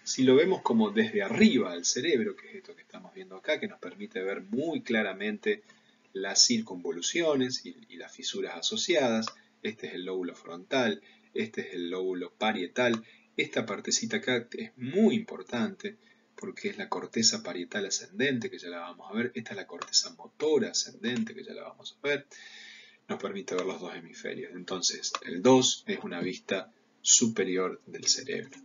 Si lo vemos como desde arriba al cerebro, que es esto que estamos viendo acá, que nos permite ver muy claramente las circunvoluciones y las fisuras asociadas, este es el lóbulo frontal, este es el lóbulo parietal, esta partecita acá es muy importante porque es la corteza parietal ascendente, que ya la vamos a ver, esta es la corteza motora ascendente, que ya la vamos a ver, nos permite ver los dos hemisferios. Entonces, el 2 es una vista superior del cerebro.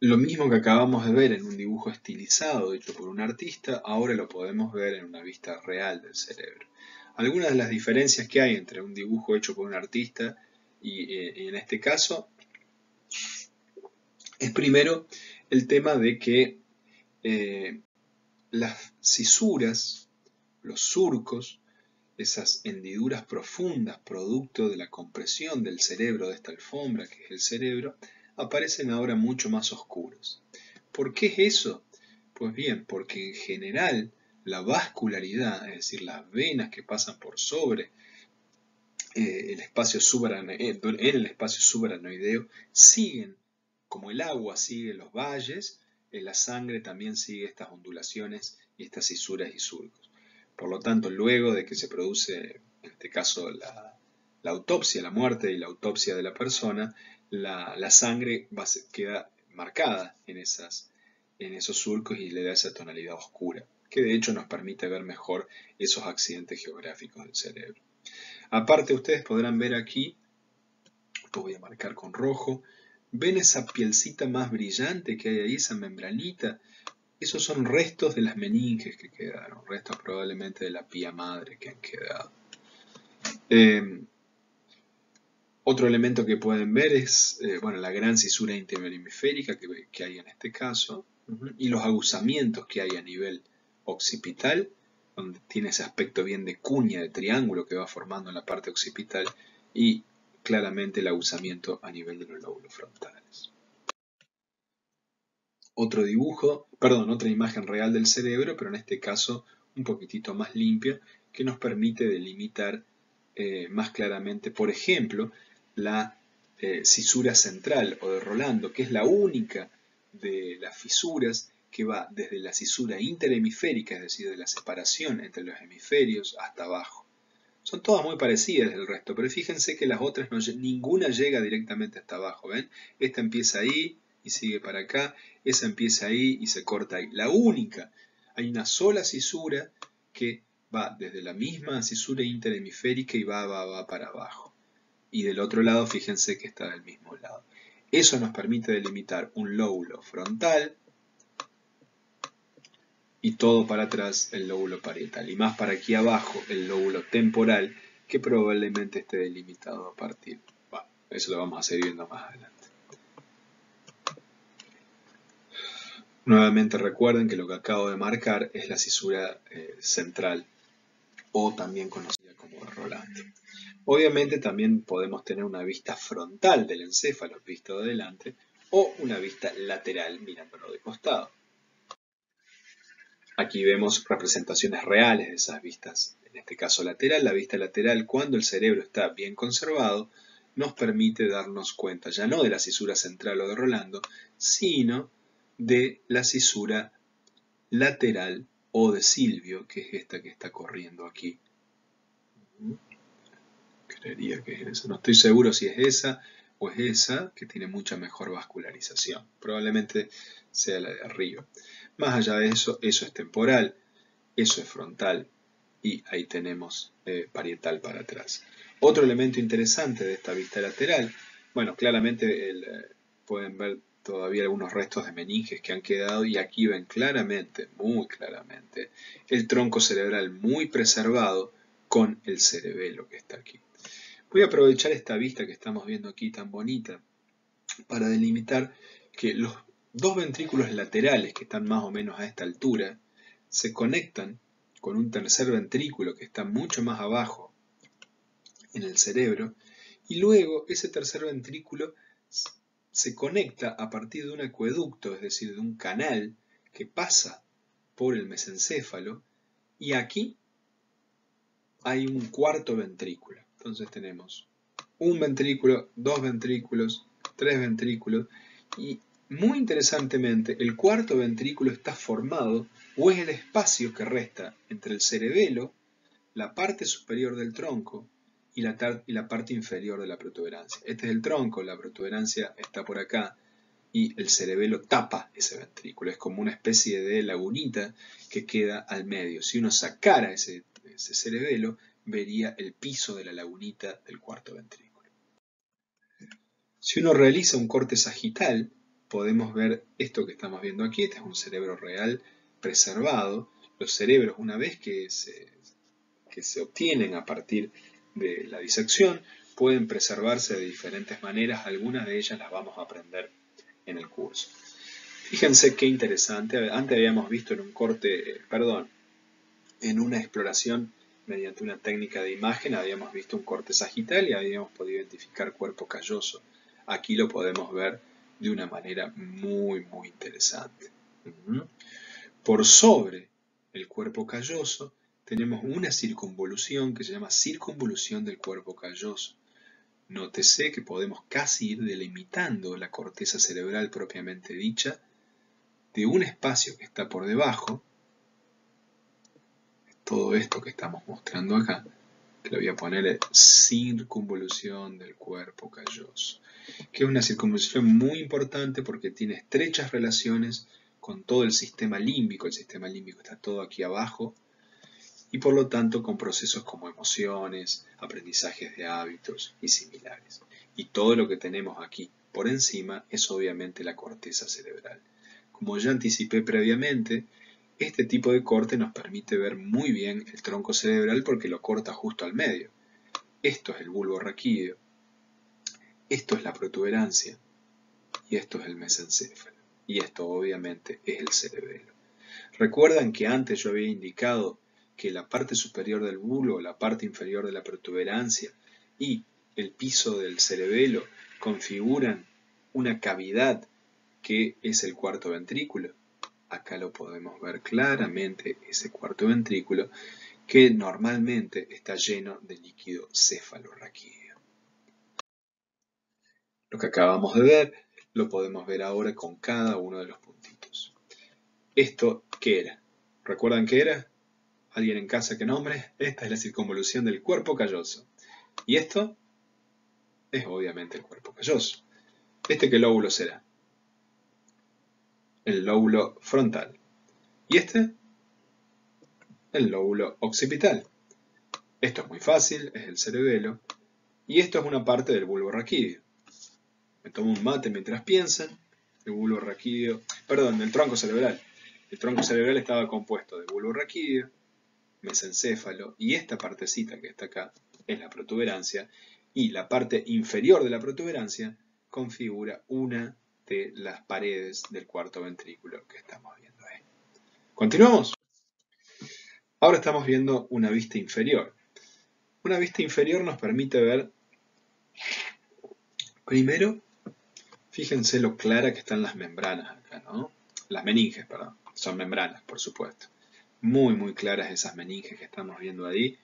Lo mismo que acabamos de ver en un dibujo estilizado hecho por un artista, ahora lo podemos ver en una vista real del cerebro. Algunas de las diferencias que hay entre un dibujo hecho por un artista y en este caso es primero el tema de que las cisuras, los surcos, esas hendiduras profundas producto de la compresión del cerebro, de esta alfombra que es el cerebro, aparecen ahora mucho más oscuros. ¿Por qué es eso? Pues bien, porque en general la vascularidad, es decir, las venas que pasan por sobre el espacio en el espacio subaranoideo, siguen, como el agua sigue los valles, la sangre también sigue estas ondulaciones y estas cisuras y surcos. Por lo tanto, luego de que se produce, en este caso, la autopsia, la muerte y la autopsia de la persona, la sangre queda marcada en esos surcos y le da esa tonalidad oscura, que de hecho nos permite ver mejor esos accidentes geográficos del cerebro. Aparte, ustedes podrán ver aquí, lo voy a marcar con rojo, ¿ven esa pielcita más brillante que hay ahí, esa membranita? Esos son restos de las meninges que quedaron, restos probablemente de la pía madre que han quedado. Otro elemento que pueden ver es bueno, la gran cisura interhemisférica que hay en este caso, y los aguzamientos que hay a nivel occipital, donde tiene ese aspecto bien de cuña, de triángulo que va formando en la parte occipital, y claramente el aguzamiento a nivel de los lóbulos frontales. Otro dibujo, perdón, otra imagen real del cerebro, pero en este caso un poquitito más limpia, que nos permite delimitar más claramente, por ejemplo, la cisura central o de Rolando, que es la única de las fisuras que va desde la cisura interhemisférica, es decir, de la separación entre los hemisferios hasta abajo. Son todas muy parecidas del resto, pero fíjense que las otras ninguna llega directamente hasta abajo, ¿ven? Esta empieza ahí y sigue para acá, esa empieza ahí y se corta ahí. La única, hay una sola cisura que va desde la misma cisura interhemisférica y va para abajo. Y del otro lado, fíjense que está del mismo lado. Eso nos permite delimitar un lóbulo frontal y todo para atrás el lóbulo parietal. Y más para aquí abajo el lóbulo temporal, que probablemente esté delimitado a partir. Bueno, eso lo vamos a seguir viendo más adelante. Nuevamente recuerden que lo que acabo de marcar es la cisura central o también conocida como de Rolando. Obviamente también podemos tener una vista frontal del encéfalo, visto de adelante, o una vista lateral mirándolo de costado. Aquí vemos representaciones reales de esas vistas. En este caso lateral, la vista lateral, cuando el cerebro está bien conservado, nos permite darnos cuenta ya no de la cisura central o de Rolando, sino de la cisura lateral o de Silvio, que es esta que está corriendo aquí. Creería que es esa. No estoy seguro si es esa o es esa, que tiene mucha mejor vascularización. Probablemente sea la de arriba. Más allá de eso, eso es temporal, eso es frontal y ahí tenemos parietal para atrás. Otro elemento interesante de esta vista lateral, bueno, claramente pueden ver todavía algunos restos de meninges que han quedado y aquí ven claramente, muy claramente, el tronco cerebral muy preservado con el cerebelo que está aquí. Voy a aprovechar esta vista que estamos viendo aquí tan bonita para delimitar que los dos ventrículos laterales que están más o menos a esta altura se conectan con un tercer ventrículo que está mucho más abajo en el cerebro y luego ese tercer ventrículo se conecta a partir de un acueducto, es decir, de un canal que pasa por el mesencéfalo y aquí hay un cuarto ventrículo. Entonces tenemos un ventrículo, dos ventrículos, tres ventrículos y muy interesantemente el cuarto ventrículo está formado o es el espacio que resta entre el cerebelo, la parte superior del tronco y la parte inferior de la protuberancia. Este es el tronco, la protuberancia está por acá y el cerebelo tapa ese ventrículo. Es como una especie de lagunita que queda al medio. Si uno sacara ese cerebelo, vería el piso de la lagunita del cuarto ventrículo. Si uno realiza un corte sagital, podemos ver esto que estamos viendo aquí. Este es un cerebro real preservado. Los cerebros, una vez que se obtienen a partir de la disección, pueden preservarse de diferentes maneras. Algunas de ellas las vamos a aprender en el curso. Fíjense qué interesante. Antes habíamos visto en un corte, en una exploración mediante una técnica de imagen, habíamos visto un corte sagital y habíamos podido identificar cuerpo calloso. Aquí lo podemos ver de una manera muy, muy interesante. Por sobre el cuerpo calloso tenemos una circunvolución que se llama circunvolución del cuerpo calloso. Nótese que podemos casi ir delimitando la corteza cerebral propiamente dicha de un espacio que está por debajo, todo esto que estamos mostrando acá, que le voy a poner circunvolución del cuerpo calloso, que es una circunvolución muy importante porque tiene estrechas relaciones con todo el sistema límbico. El sistema límbico está todo aquí abajo y por lo tanto con procesos como emociones, aprendizajes de hábitos y similares. Y todo lo que tenemos aquí por encima es obviamente la corteza cerebral. Como ya anticipé previamente, este tipo de corte nos permite ver muy bien el tronco cerebral porque lo corta justo al medio. Esto es el bulbo raquídeo, esto es la protuberancia y esto es el mesencéfalo. Y esto obviamente es el cerebelo. ¿Recuerdan que antes yo había indicado que la parte superior del bulbo, la parte inferior de la protuberancia y el piso del cerebelo configuran una cavidad que es el cuarto ventrículo? Acá lo podemos ver claramente, ese cuarto ventrículo que normalmente está lleno de líquido cefalorraquídeo. Lo que acabamos de ver lo podemos ver ahora con cada uno de los puntitos. ¿Esto qué era? ¿Recuerdan qué era? ¿Alguien en casa que nombre? Esta es la circunvolución del cuerpo calloso. Y esto es obviamente el cuerpo calloso. ¿Este qué lóbulo será? El lóbulo frontal. ¿Y este? El lóbulo occipital. Esto es muy fácil, es el cerebelo. Y esto es una parte del bulbo raquídeo. Me tomo un mate mientras piensan. El bulbo raquídeo, perdón, el tronco cerebral. El tronco cerebral estaba compuesto de bulbo raquídeo, mesencéfalo y esta partecita que está acá es la protuberancia y la parte inferior de la protuberancia configura una de las paredes del cuarto ventrículo que estamos viendo ahí. ¿Continuamos? Ahora estamos viendo una vista inferior. Una vista inferior nos permite ver, primero, fíjense lo clara que están las membranas acá, ¿no? Las meninges, perdón. Son membranas, por supuesto. Muy, muy claras esas meninges que estamos viendo ahí.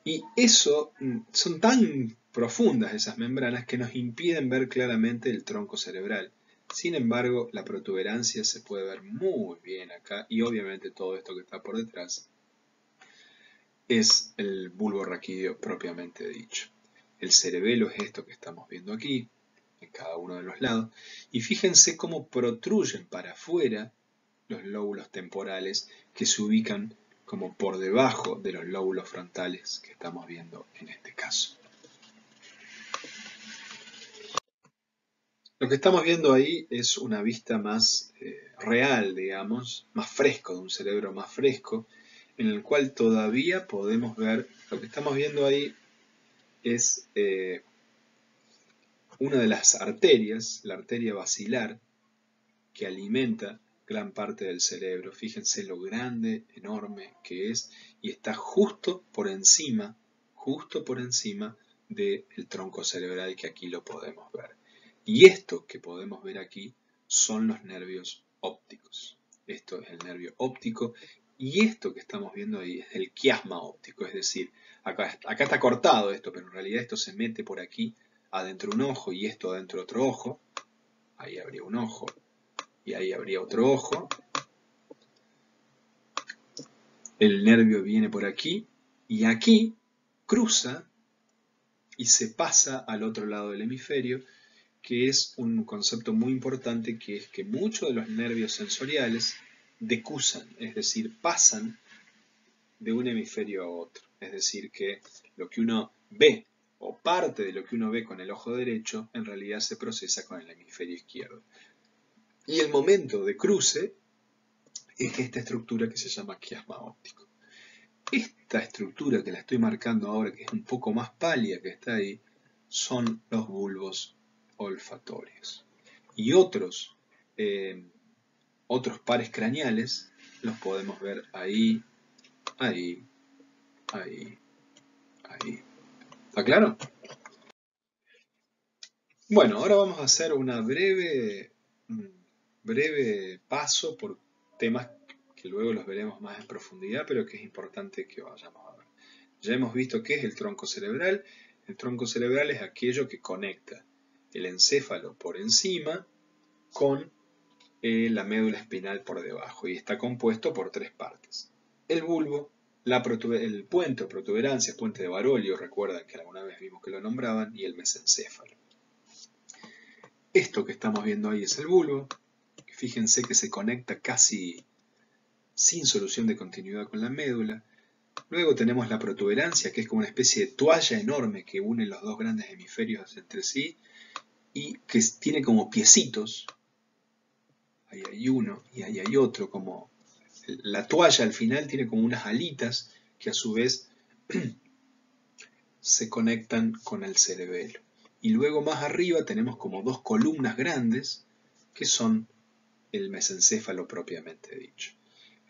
Y eso, son tan profundas esas membranas que nos impiden ver claramente el tronco cerebral. Sin embargo, la protuberancia se puede ver muy bien acá y obviamente todo esto que está por detrás es el bulbo raquídeo propiamente dicho. El cerebelo es esto que estamos viendo aquí, en cada uno de los lados, y fíjense cómo protruyen para afuera los lóbulos temporales que se ubican como por debajo de los lóbulos frontales que estamos viendo en este caso. Lo que estamos viendo ahí es una vista más real, digamos, más fresco, de un cerebro más fresco, en el cual todavía podemos ver, lo que estamos viendo ahí es una de las arterias, la arteria basilar, que alimenta gran parte del cerebro. Fíjense lo grande, enorme que es, y está justo por encima del tronco cerebral, que aquí lo podemos ver. Y esto que podemos ver aquí son los nervios ópticos. Esto es el nervio óptico, y esto que estamos viendo ahí es el quiasma óptico, es decir, acá está cortado esto, pero en realidad esto se mete por aquí adentro un ojo y esto adentro otro ojo. Ahí habría un ojo y ahí habría otro ojo. El nervio viene por aquí y aquí cruza y se pasa al otro lado del hemisferio, que es un concepto muy importante, que es que muchos de los nervios sensoriales decusan, es decir, pasan de un hemisferio a otro. Es decir, que lo que uno ve o parte de lo que uno ve con el ojo derecho en realidad se procesa con el hemisferio izquierdo. Y el momento de cruce es esta estructura que se llama quiasma óptico. Esta estructura que la estoy marcando ahora, que es un poco más pálida que está ahí, son los bulbos olfatorios. Y otros pares craneales los podemos ver ahí, ahí, ahí, ahí. ¿Está claro? Bueno, ahora vamos a hacer un breve paso por temas que luego los veremos más en profundidad, pero que es importante que vayamos a ver. Ya hemos visto qué es el tronco cerebral. El tronco cerebral es aquello que conecta el encéfalo por encima con la médula espinal por debajo, y está compuesto por tres partes: el bulbo, el puente o protuberancia, puente de Barolio, recuerdan que alguna vez vimos que lo nombraban, y el mesencéfalo. Esto que estamos viendo ahí es el bulbo. Fíjense que se conecta casi sin solución de continuidad con la médula. Luego tenemos la protuberancia, que es como una especie de toalla enorme que une los dos grandes hemisferios entre sí y que tiene como piecitos. Ahí hay uno y ahí hay otro. Como la toalla al final tiene como unas alitas que a su vez se conectan con el cerebelo. Y luego más arriba tenemos como dos columnas grandes que son el mesencéfalo propiamente dicho.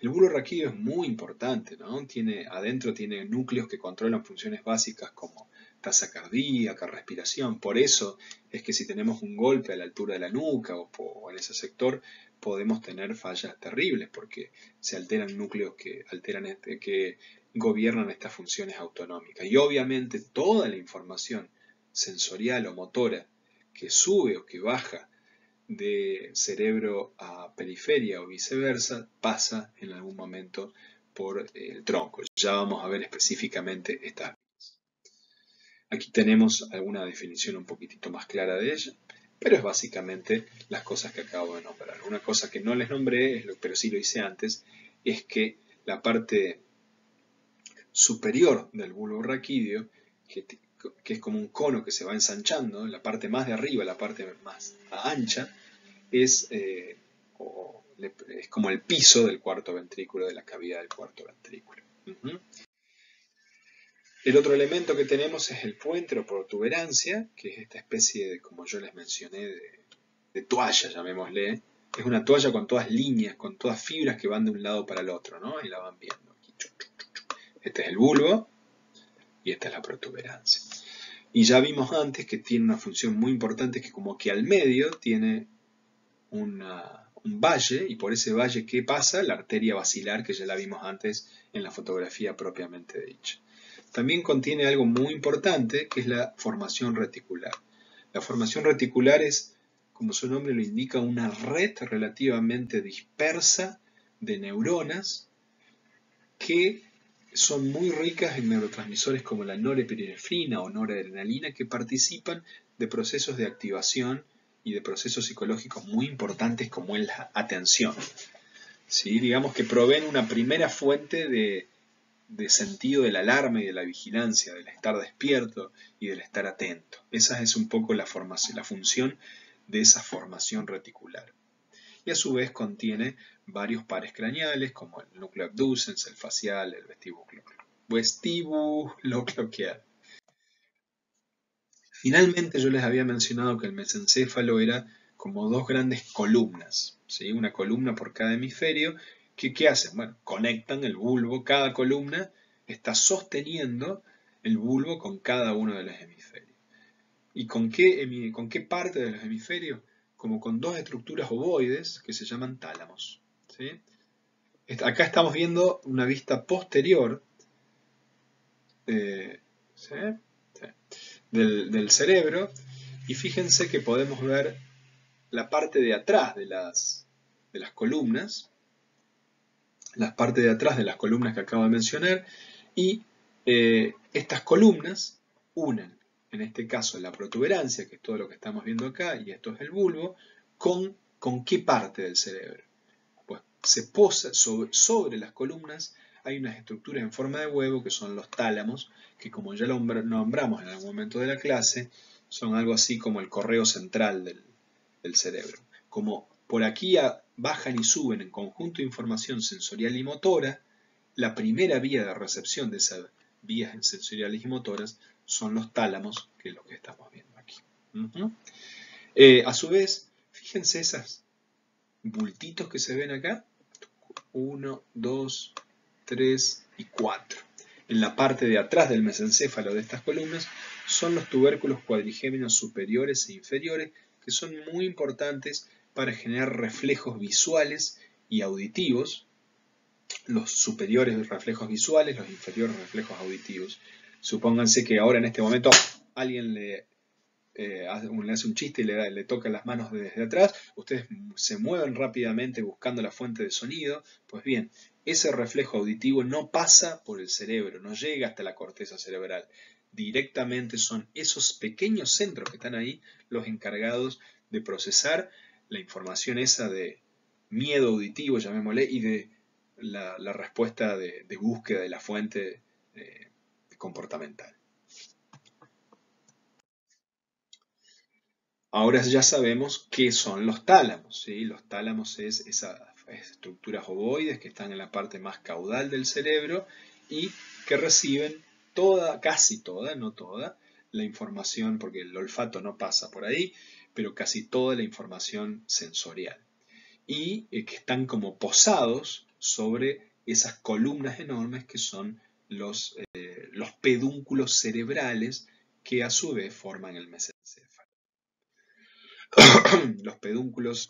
El bulbo raquídeo es muy importante, ¿no? Adentro tiene núcleos que controlan funciones básicas como tasa cardíaca, respiración. Por eso es que si tenemos un golpe a la altura de la nuca o en ese sector, podemos tener fallas terribles, porque se alteran núcleos que gobiernan estas funciones autonómicas. Y obviamente toda la información sensorial o motora que sube o que baja de cerebro a periferia o viceversa, pasa en algún momento por el tronco. Ya vamos a ver específicamente estas vías. Aquí tenemos alguna definición un poquitito más clara de ella, pero es básicamente las cosas que acabo de nombrar. Una cosa que no les nombré, pero sí lo hice antes, es que la parte superior del bulbo raquídeo, que es como un cono que se va ensanchando, la parte más de arriba, la parte más ancha, es como el piso del cuarto ventrículo, de la cavidad del cuarto ventrículo. El otro elemento que tenemos es el puente o protuberancia, que es esta especie de, como yo les mencioné, de toalla, llamémosle. Es una toalla con todas líneas, con todas fibras que van de un lado para el otro, ¿no? Y la van viendo. Este es el bulbo. y esta es la protuberancia. Y ya vimos antes que tiene una función muy importante, que como que al medio tiene un valle, y por ese valle, ¿qué pasa? La arteria basilar, que ya la vimos antes en la fotografía propiamente dicha. También contiene algo muy importante, que es la formación reticular. La formación reticular es, como su nombre lo indica, una red relativamente dispersa de neuronas que son muy ricas en neurotransmisores como la norepinefrina o noradrenalina, que participan de procesos de activación y de procesos psicológicos muy importantes como es la atención. ¿Sí? Digamos que proveen una primera fuente de sentido de la alarma y de la vigilancia, del estar despierto y del estar atento. Esa es un poco la función de esa formación reticular. Y a su vez contiene varios pares craneales como el núcleo abducens, el facial, el vestíbulo-cloaquial. Finalmente yo les había mencionado que el mesencéfalo era como dos grandes columnas, ¿sí? Una columna por cada hemisferio, que ¿qué hacen? Bueno, conectan el bulbo, cada columna está sosteniendo el bulbo con cada uno de los hemisferios. ¿Y con qué parte de los hemisferios? Como con dos estructuras ovoides que se llaman tálamos, ¿sí? Acá estamos viendo una vista posterior ¿sí? ¿Sí? Del cerebro, y fíjense que podemos ver la parte de atrás de las columnas, la parte de atrás de las columnas que acabo de mencionar, y estas columnas unen, en este caso, la protuberancia, que es todo lo que estamos viendo acá, y esto es el bulbo, con qué parte del cerebro. Pues se posa sobre las columnas, hay unas estructuras en forma de huevo que son los tálamos, que como ya lo nombramos en algún momento de la clase, son algo así como el correo central del cerebro. Como por aquí bajan y suben en conjunto de información sensorial y motora, la primera vía de recepción de esas vías sensoriales y motoras son los tálamos, que es lo que estamos viendo aquí. A su vez, fíjense esos bultitos que se ven acá. 1, 2, 3 y 4. En la parte de atrás del mesencéfalo de estas columnas son los tubérculos cuadrigéminos superiores e inferiores, que son muy importantes para generar reflejos visuales y auditivos. Los superiores reflejos visuales, los inferiores reflejos auditivos. Supónganse que ahora en este momento alguien le hace un chiste y le toca las manos desde atrás, ustedes se mueven rápidamente buscando la fuente de sonido. Pues bien, ese reflejo auditivo no pasa por el cerebro, no llega hasta la corteza cerebral. Directamente son esos pequeños centros que están ahí los encargados de procesar la información esa de miedo auditivo, llamémosle, y de la respuesta de búsqueda de la fuente comportamental. Ahora ya sabemos qué son los tálamos, ¿sí? Los tálamos es esas estructuras ovoides que están en la parte más caudal del cerebro y que reciben casi toda, no toda, la información, porque el olfato no pasa por ahí, pero casi toda la información sensorial. Y que están como posados sobre esas columnas enormes que son los pedúnculos cerebrales, que a su vez forman el mesencéfalo. Los pedúnculos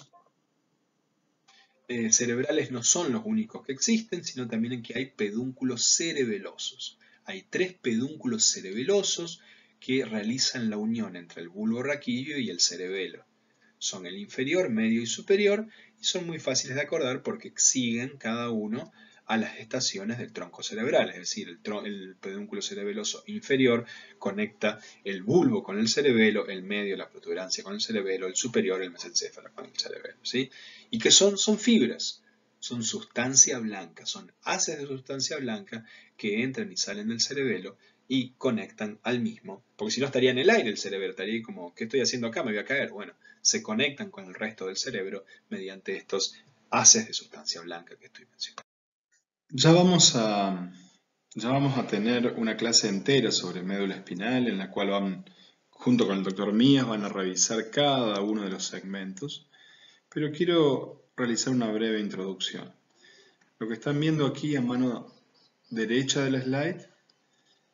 cerebrales no son los únicos que existen, sino también que hay pedúnculos cerebelosos. Hay 3 pedúnculos cerebelosos que realizan la unión entre el bulbo raquídeo y el cerebelo. Son el inferior, medio y superior, y son muy fáciles de acordar porque siguen cada uno a las estaciones del tronco cerebral, es decir, el pedúnculo cerebeloso inferior conecta el bulbo con el cerebelo, el medio la protuberancia con el cerebelo, el superior el mesencéfalo con el cerebelo, ¿sí? ¿Y qué son? Son fibras, son sustancia blanca, son haces de sustancia blanca que entran y salen del cerebelo y conectan al mismo, porque si no estaría en el aire el cerebro, estaría como, ¿qué estoy haciendo acá? Me voy a caer. Bueno, se conectan con el resto del cerebro mediante estos haces de sustancia blanca que estoy mencionando. Ya vamos a tener una clase entera sobre médula espinal, en la cual junto con el doctor Mías, van a revisar cada uno de los segmentos, pero quiero realizar una breve introducción. Lo que están viendo aquí a mano derecha del slide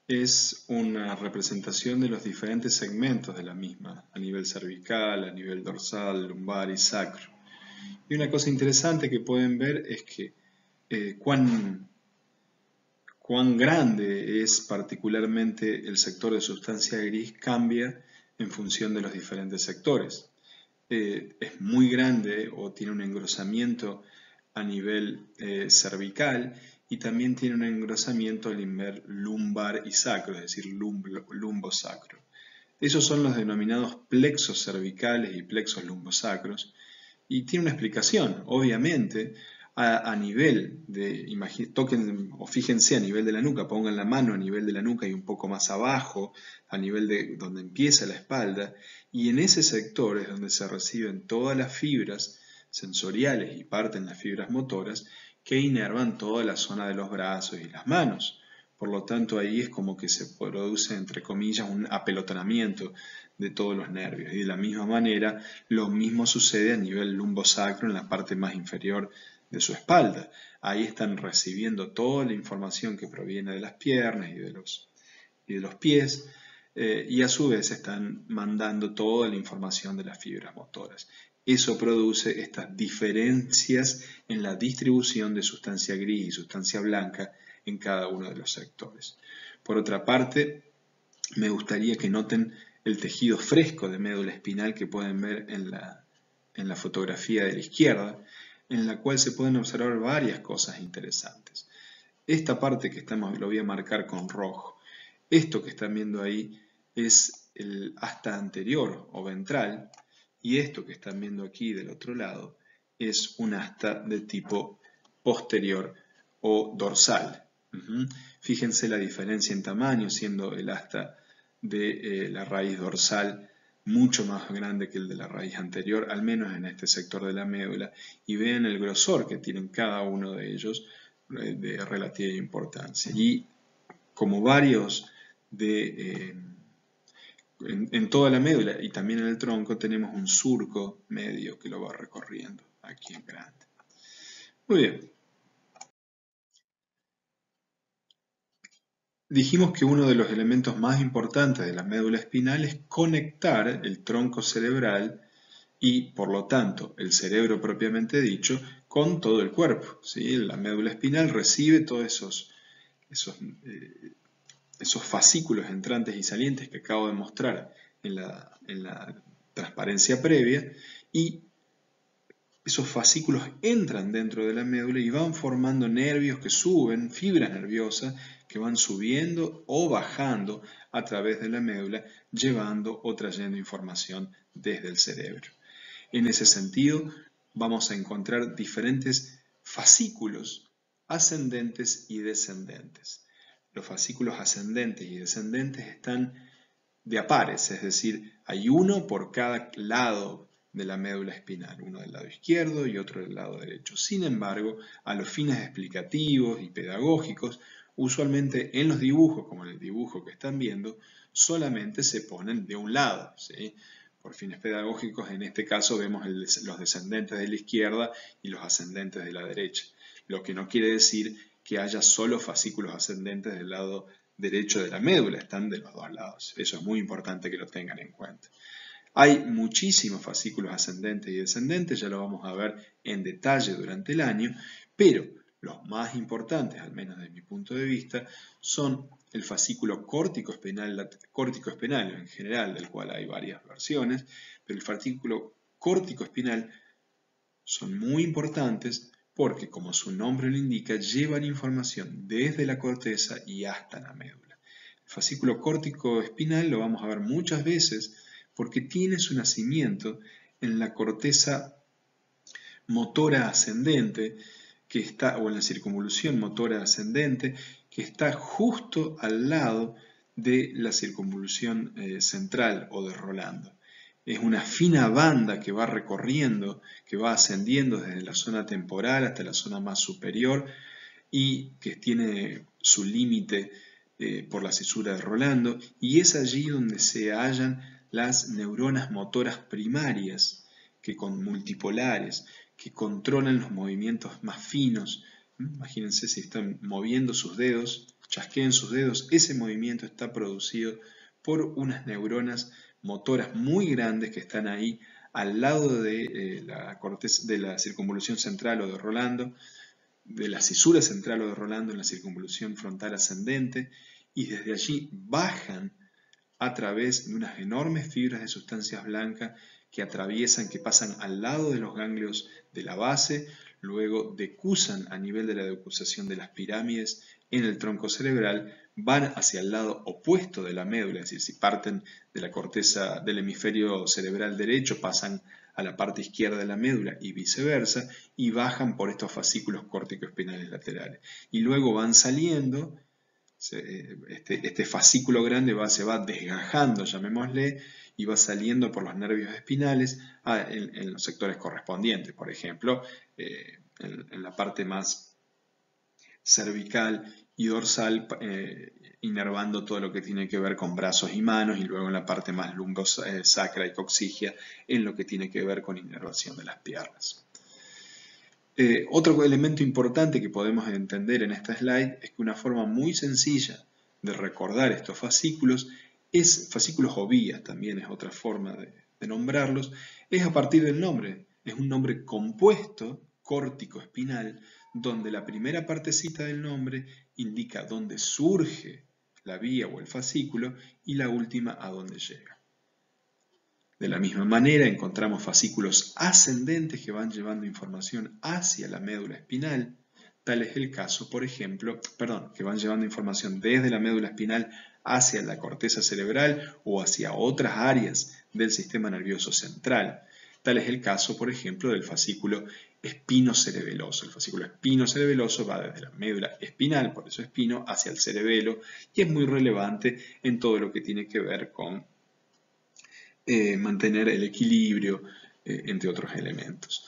es una representación de los diferentes segmentos de la misma, a nivel cervical, a nivel dorsal, lumbar y sacro. Y una cosa interesante que pueden ver es que cuán grande es particularmente el sector de sustancia gris cambia en función de los diferentes sectores. Es muy grande o tiene un engrosamiento a nivel cervical y también tiene un engrosamiento a nivel lumbar y sacro, es decir, lumbosacro. Esos son los denominados plexos cervicales y plexos lumbosacros y tiene una explicación, obviamente. A nivel de, toquen o fíjense a nivel de la nuca, pongan la mano a nivel de la nuca y un poco más abajo, a nivel de donde empieza la espalda, y en ese sector es donde se reciben todas las fibras sensoriales y parten las fibras motoras que inervan toda la zona de los brazos y las manos. Por lo tanto, ahí es como que se produce, entre comillas, un apelotonamiento de todos los nervios. Y de la misma manera, lo mismo sucede a nivel lumbosacro en la parte más inferior de su espalda. Ahí están recibiendo toda la información que proviene de las piernas y de los pies, y a su vez están mandando toda la información de las fibras motoras. Eso produce estas diferencias en la distribución de sustancia gris y sustancia blanca en cada uno de los sectores. Por otra parte, me gustaría que noten el tejido fresco de médula espinal que pueden ver en la fotografía de la izquierda, en la cual se pueden observar varias cosas interesantes. Esta parte que lo voy a marcar con rojo. Esto que están viendo ahí es el asta anterior o ventral, y esto que están viendo aquí del otro lado es un asta de tipo posterior o dorsal. Fíjense la diferencia en tamaño, siendo el asta de la raíz dorsal mucho más grande que el de la raíz anterior, al menos en este sector de la médula, y vean el grosor que tienen cada uno de ellos de relativa importancia. Y como varios en toda la médula y también en el tronco tenemos un surco medio que lo va recorriendo aquí en grande. Muy bien. Dijimos que uno de los elementos más importantes de la médula espinal es conectar el tronco cerebral y, por lo tanto, el cerebro propiamente dicho, con todo el cuerpo. ¿Sí? La médula espinal recibe todos esos fascículos entrantes y salientes que acabo de mostrar en la transparencia previa, y esos fascículos entran dentro de la médula y van formando nervios que suben, fibras nerviosas que van subiendo o bajando a través de la médula, llevando o trayendo información desde el cerebro. En ese sentido, vamos a encontrar diferentes fascículos ascendentes y descendentes. Los fascículos ascendentes y descendentes están de a pares, es decir, hay uno por cada lado de la médula espinal, uno del lado izquierdo y otro del lado derecho. Sin embargo, a los fines explicativos y pedagógicos, usualmente en los dibujos, como en el dibujo que están viendo, solamente se ponen de un lado, ¿sí? Por fines pedagógicos, en este caso vemos los descendentes de la izquierda y los ascendentes de la derecha, lo que no quiere decir que haya solo fascículos ascendentes del lado derecho de la médula, están de los dos lados. Eso es muy importante que lo tengan en cuenta. Hay muchísimos fascículos ascendentes y descendentes, ya lo vamos a ver en detalle durante el año, pero los más importantes, al menos desde mi punto de vista, son el fascículo córtico-espinal en general, del cual hay varias versiones, pero el fascículo córtico-espinal son muy importantes porque, como su nombre lo indica, llevan información desde la corteza y hasta la médula. El fascículo córtico espinal lo vamos a ver muchas veces porque tiene su nacimiento en la corteza motora ascendente, que está, o en la circunvolución motora ascendente, que está justo al lado de la circunvolución central o de Rolando. Es una fina banda que va recorriendo, que va ascendiendo desde la zona temporal hasta la zona más superior y que tiene su límite por la cisura de Rolando, y es allí donde se hallan las neuronas motoras primarias, que con multipolares, que controlan los movimientos más finos. Imagínense si están moviendo sus dedos chasqueen sus dedos, ese movimiento está producido por unas neuronas motoras muy grandes que están ahí al lado de la circunvolución central o de Rolando, de la cisura central o de Rolando en la circunvolución frontal ascendente, y desde allí bajan a través de unas enormes fibras de sustancias blancas que atraviesan, que pasan al lado de los ganglios de la base, luego decusan a nivel de la decusación de las pirámides en el tronco cerebral, van hacia el lado opuesto de la médula, es decir, si parten de la corteza del hemisferio cerebral derecho, pasan a la parte izquierda de la médula y viceversa, y bajan por estos fascículos córtico-espinales laterales. Y luego van saliendo, este fascículo grande se va desgajando, llamémosle, y va saliendo por los nervios espinales en los sectores correspondientes. Por ejemplo, en la parte más cervical y dorsal, inervando todo lo que tiene que ver con brazos y manos, y luego en la parte más lumbosacra y coxigia, en lo que tiene que ver con inervación de las piernas. Otro elemento importante que podemos entender en esta slide es que una forma muy sencilla de recordar estos fascículos, fascículos o vías también es otra forma de nombrarlos, es a partir del nombre. Es un nombre compuesto, córtico-espinal, donde la primera partecita del nombre indica dónde surge la vía o el fascículo y la última a dónde llega. De la misma manera encontramos fascículos ascendentes que van llevando información hacia la médula espinal. Tal es el caso, por ejemplo, que van llevando información desde la médula espinal hacia la corteza cerebral o hacia otras áreas del sistema nervioso central. Tal es el caso, por ejemplo, del fascículo espinocerebeloso. El fascículo espinocerebeloso va desde la médula espinal, por eso espino, hacia el cerebelo, y es muy relevante en todo lo que tiene que ver con mantener el equilibrio, entre otros elementos.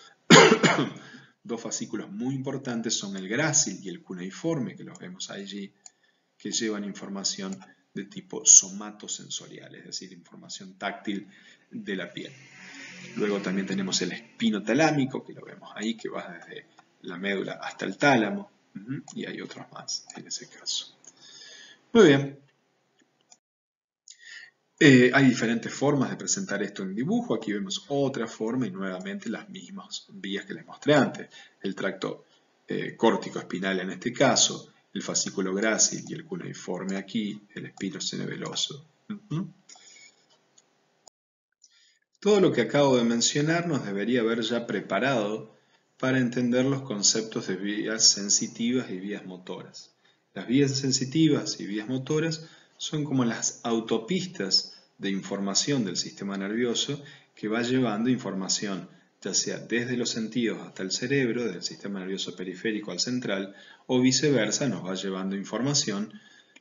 Dos fascículos muy importantes son el grácil y el cuneiforme, que los vemos allí, que llevan información de tipo somatosensorial, es decir, información táctil de la piel. Luego también tenemos el espinotalámico, que lo vemos ahí, que va desde la médula hasta el tálamo, y hay otros más en ese caso. Muy bien. Hay diferentes formas de presentar esto en dibujo. Aquí vemos otra forma y nuevamente las mismas vías que les mostré antes. El tracto córtico-espinal en este caso, el fascículo grácil y el cuneiforme aquí, el espinocerebeloso. Todo lo que acabo de mencionar nos debería haber ya preparado para entender los conceptos de vías sensitivas y vías motoras. Las vías sensitivas y vías motoras son como las autopistas de información del sistema nervioso que va llevando información, ya sea desde los sentidos hasta el cerebro, del sistema nervioso periférico al central, o viceversa, nos va llevando información,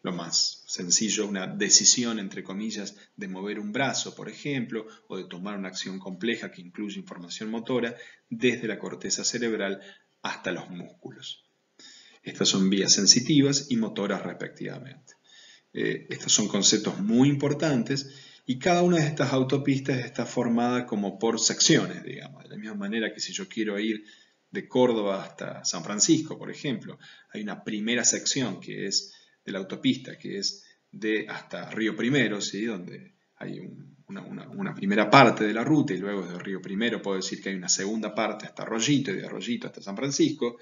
lo más sencillo, una decisión, entre comillas, de mover un brazo, por ejemplo, o de tomar una acción compleja que incluye información motora, desde la corteza cerebral hasta los músculos. Estas son vías sensitivas y motoras respectivamente. Estos son conceptos muy importantes y cada una de estas autopistas está formada como por secciones, digamos. De la misma manera que si yo quiero ir de Córdoba hasta San Francisco, por ejemplo, hay una primera sección que es de la autopista, que es de hasta Río Primero, ¿sí? Donde hay una primera parte de la ruta y luego de Río Primero puedo decir que hay una segunda parte hasta Arroyito y de Arroyito hasta San Francisco.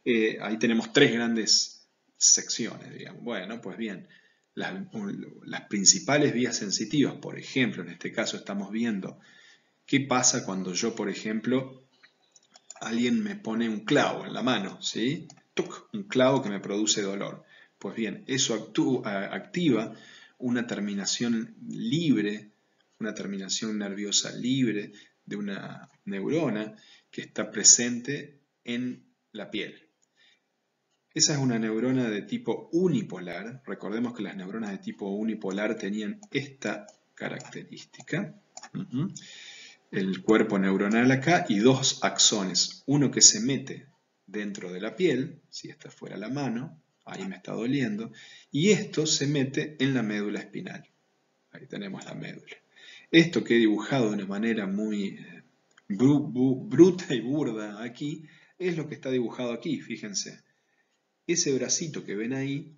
Ahí tenemos tres grandes secciones, digamos. Bueno, pues bien, las principales vías sensitivas, por ejemplo, en este caso estamos viendo qué pasa cuando yo, por ejemplo, alguien me pone un clavo en la mano, ¿sí? ¡Tuc! Un clavo que me produce dolor. Pues bien, eso activa una terminación libre, una terminación nerviosa libre de una neurona que está presente en la piel. Esa es una neurona de tipo unipolar. Recordemos que las neuronas de tipo unipolar tenían esta característica. El cuerpo neuronal acá y dos axones. Uno que se mete dentro de la piel, si esta fuera la mano, ahí me está doliendo, y esto se mete en la médula espinal. Ahí tenemos la médula. Esto que he dibujado de una manera muy bruta y burda aquí, es lo que está dibujado aquí, fíjense. Ese bracito que ven ahí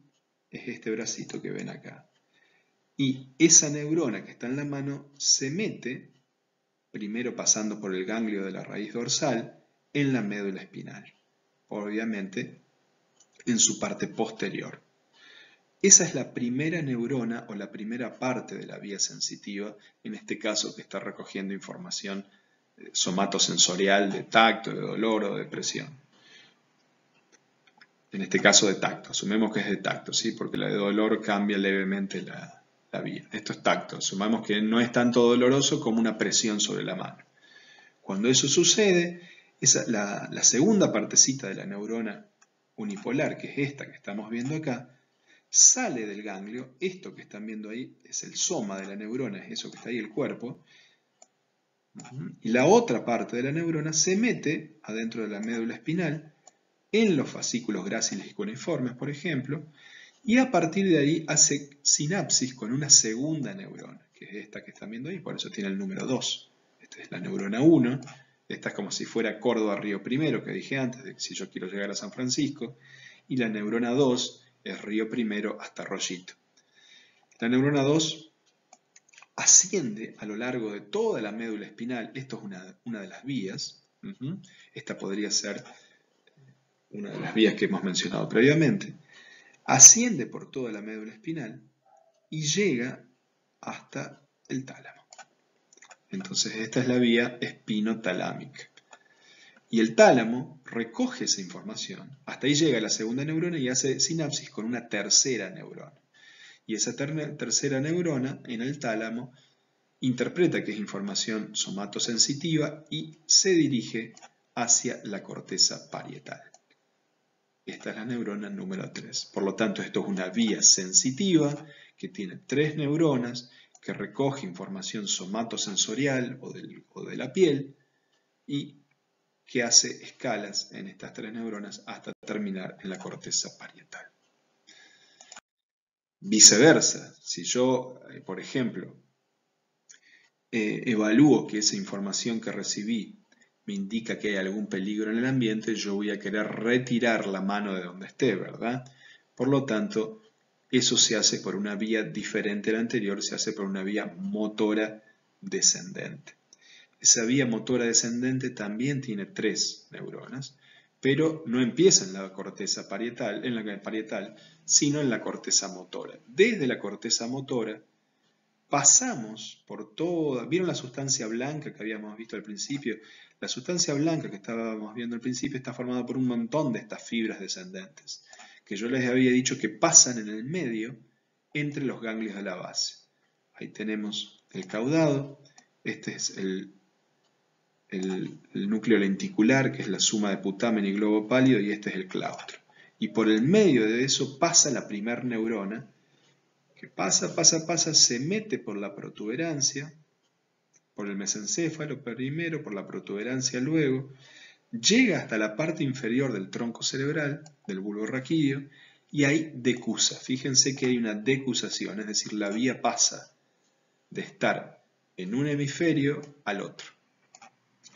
es este bracito que ven acá. Y esa neurona que está en la mano se mete, primero pasando por el ganglio de la raíz dorsal, en la médula espinal. Obviamente, en su parte posterior. Esa es la primera neurona o la primera parte de la vía sensitiva, en este caso que está recogiendo información somatosensorial de tacto, de dolor o de presión. En este caso de tacto, asumemos que es de tacto, ¿sí? Porque la de dolor cambia levemente la vía. Esto es tacto, asumamos que no es tanto doloroso como una presión sobre la mano. Cuando eso sucede, la segunda partecita de la neurona unipolar, que es esta que estamos viendo acá, sale del ganglio. Esto que están viendo ahí es el soma de la neurona, es eso que está ahí, el cuerpo. Y la otra parte de la neurona se mete adentro de la médula espinal, en los fascículos gráciles y cuneiformes, por ejemplo, y a partir de ahí hace sinapsis con una segunda neurona, que es esta que están viendo ahí, por eso tiene el número 2. Esta es la neurona 1, esta es como si fuera Córdoba Río Primero, que dije antes, de que si yo quiero llegar a San Francisco, y la neurona 2 es Río Primero hasta Rollito. La neurona 2 asciende a lo largo de toda la médula espinal, esto es una de las vías, esta podría ser una de las vías que hemos mencionado previamente, asciende por toda la médula espinal y llega hasta el tálamo. Entonces esta es la vía espinotalámica. Y el tálamo recoge esa información, hasta ahí llega la segunda neurona y hace sinapsis con una tercera neurona. Y esa tercera neurona en el tálamo interpreta que es información somatosensitiva y se dirige hacia la corteza parietal. Esta es la neurona número 3. Por lo tanto, esto es una vía sensitiva que tiene 3 neuronas que recoge información somatosensorial o de la piel y que hace escalas en estas 3 neuronas hasta terminar en la corteza parietal. Viceversa, si yo, por ejemplo, evalúo que esa información que recibí me indica que hay algún peligro en el ambiente, yo voy a querer retirar la mano de donde esté, ¿verdad? Por lo tanto, eso se hace por una vía diferente a la anterior, se hace por una vía motora descendente. Esa vía motora descendente también tiene 3 neuronas, pero no empieza en la corteza parietal, sino en la corteza motora. Desde la corteza motora pasamos por toda. ¿Vieron la sustancia blanca que habíamos visto al principio? La sustancia blanca que estábamos viendo al principio está formada por un montón de estas fibras descendentes, que yo les había dicho que pasan en el medio entre los ganglios de la base. Ahí tenemos el caudado, este es el núcleo lenticular, que es la suma de putamen y globo pálido, y este es el claustro. Y por el medio de eso pasa la primer neurona, que pasa, se mete por la protuberancia, por el mesencéfalo primero, por la protuberancia luego, llega hasta la parte inferior del tronco cerebral, del bulbo raquídeo, y ahí decusa. Fíjense que hay una decusación, es decir, la vía pasa de estar en un hemisferio al otro.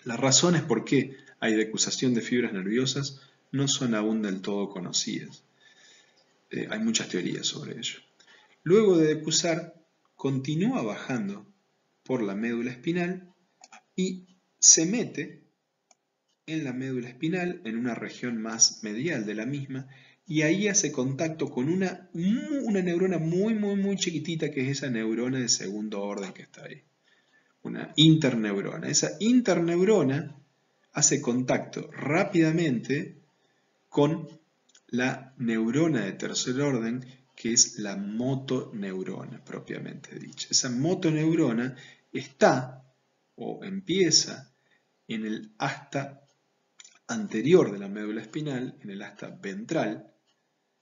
Las razones por qué hay decusación de fibras nerviosas no son aún del todo conocidas. Hay muchas teorías sobre ello. Luego de decusar, continúa bajando por la médula espinal y se mete en la médula espinal, en una región más medial de la misma, y ahí hace contacto con una neurona muy chiquitita, que es esa neurona de segundo orden que está ahí. Una interneurona. Esa interneurona hace contacto rápidamente con la neurona de tercer orden, que es la motoneurona propiamente dicha. Esa motoneurona está o empieza en el asta anterior de la médula espinal, en el asta ventral,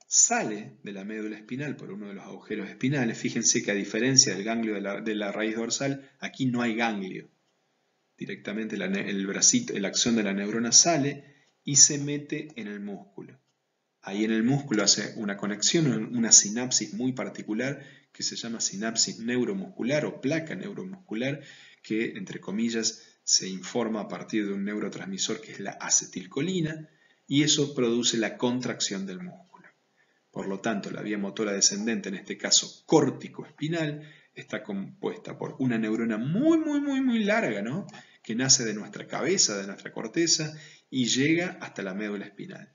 sale de la médula espinal por uno de los agujeros espinales. Fíjense que a diferencia del ganglio de la raíz dorsal, aquí no hay ganglio. Directamente el bracito, la acción de la neurona sale y se mete en el músculo. Ahí en el músculo hace una conexión, una sinapsis muy particular que se llama sinapsis neuromuscular o placa neuromuscular, que entre comillas se informa a partir de un neurotransmisor que es la acetilcolina, y eso produce la contracción del músculo. Por lo tanto, la vía motora descendente, en este caso córtico-espinal, está compuesta por una neurona muy larga, ¿no? Que nace de nuestra cabeza, de nuestra corteza, y llega hasta la médula espinal.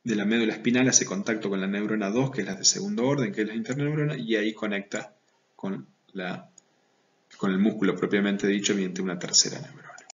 De la médula espinal hace contacto con la neurona 2, que es la de segundo orden, que es la interneurona, y ahí conecta con el músculo propiamente dicho mediante una tercera neurona.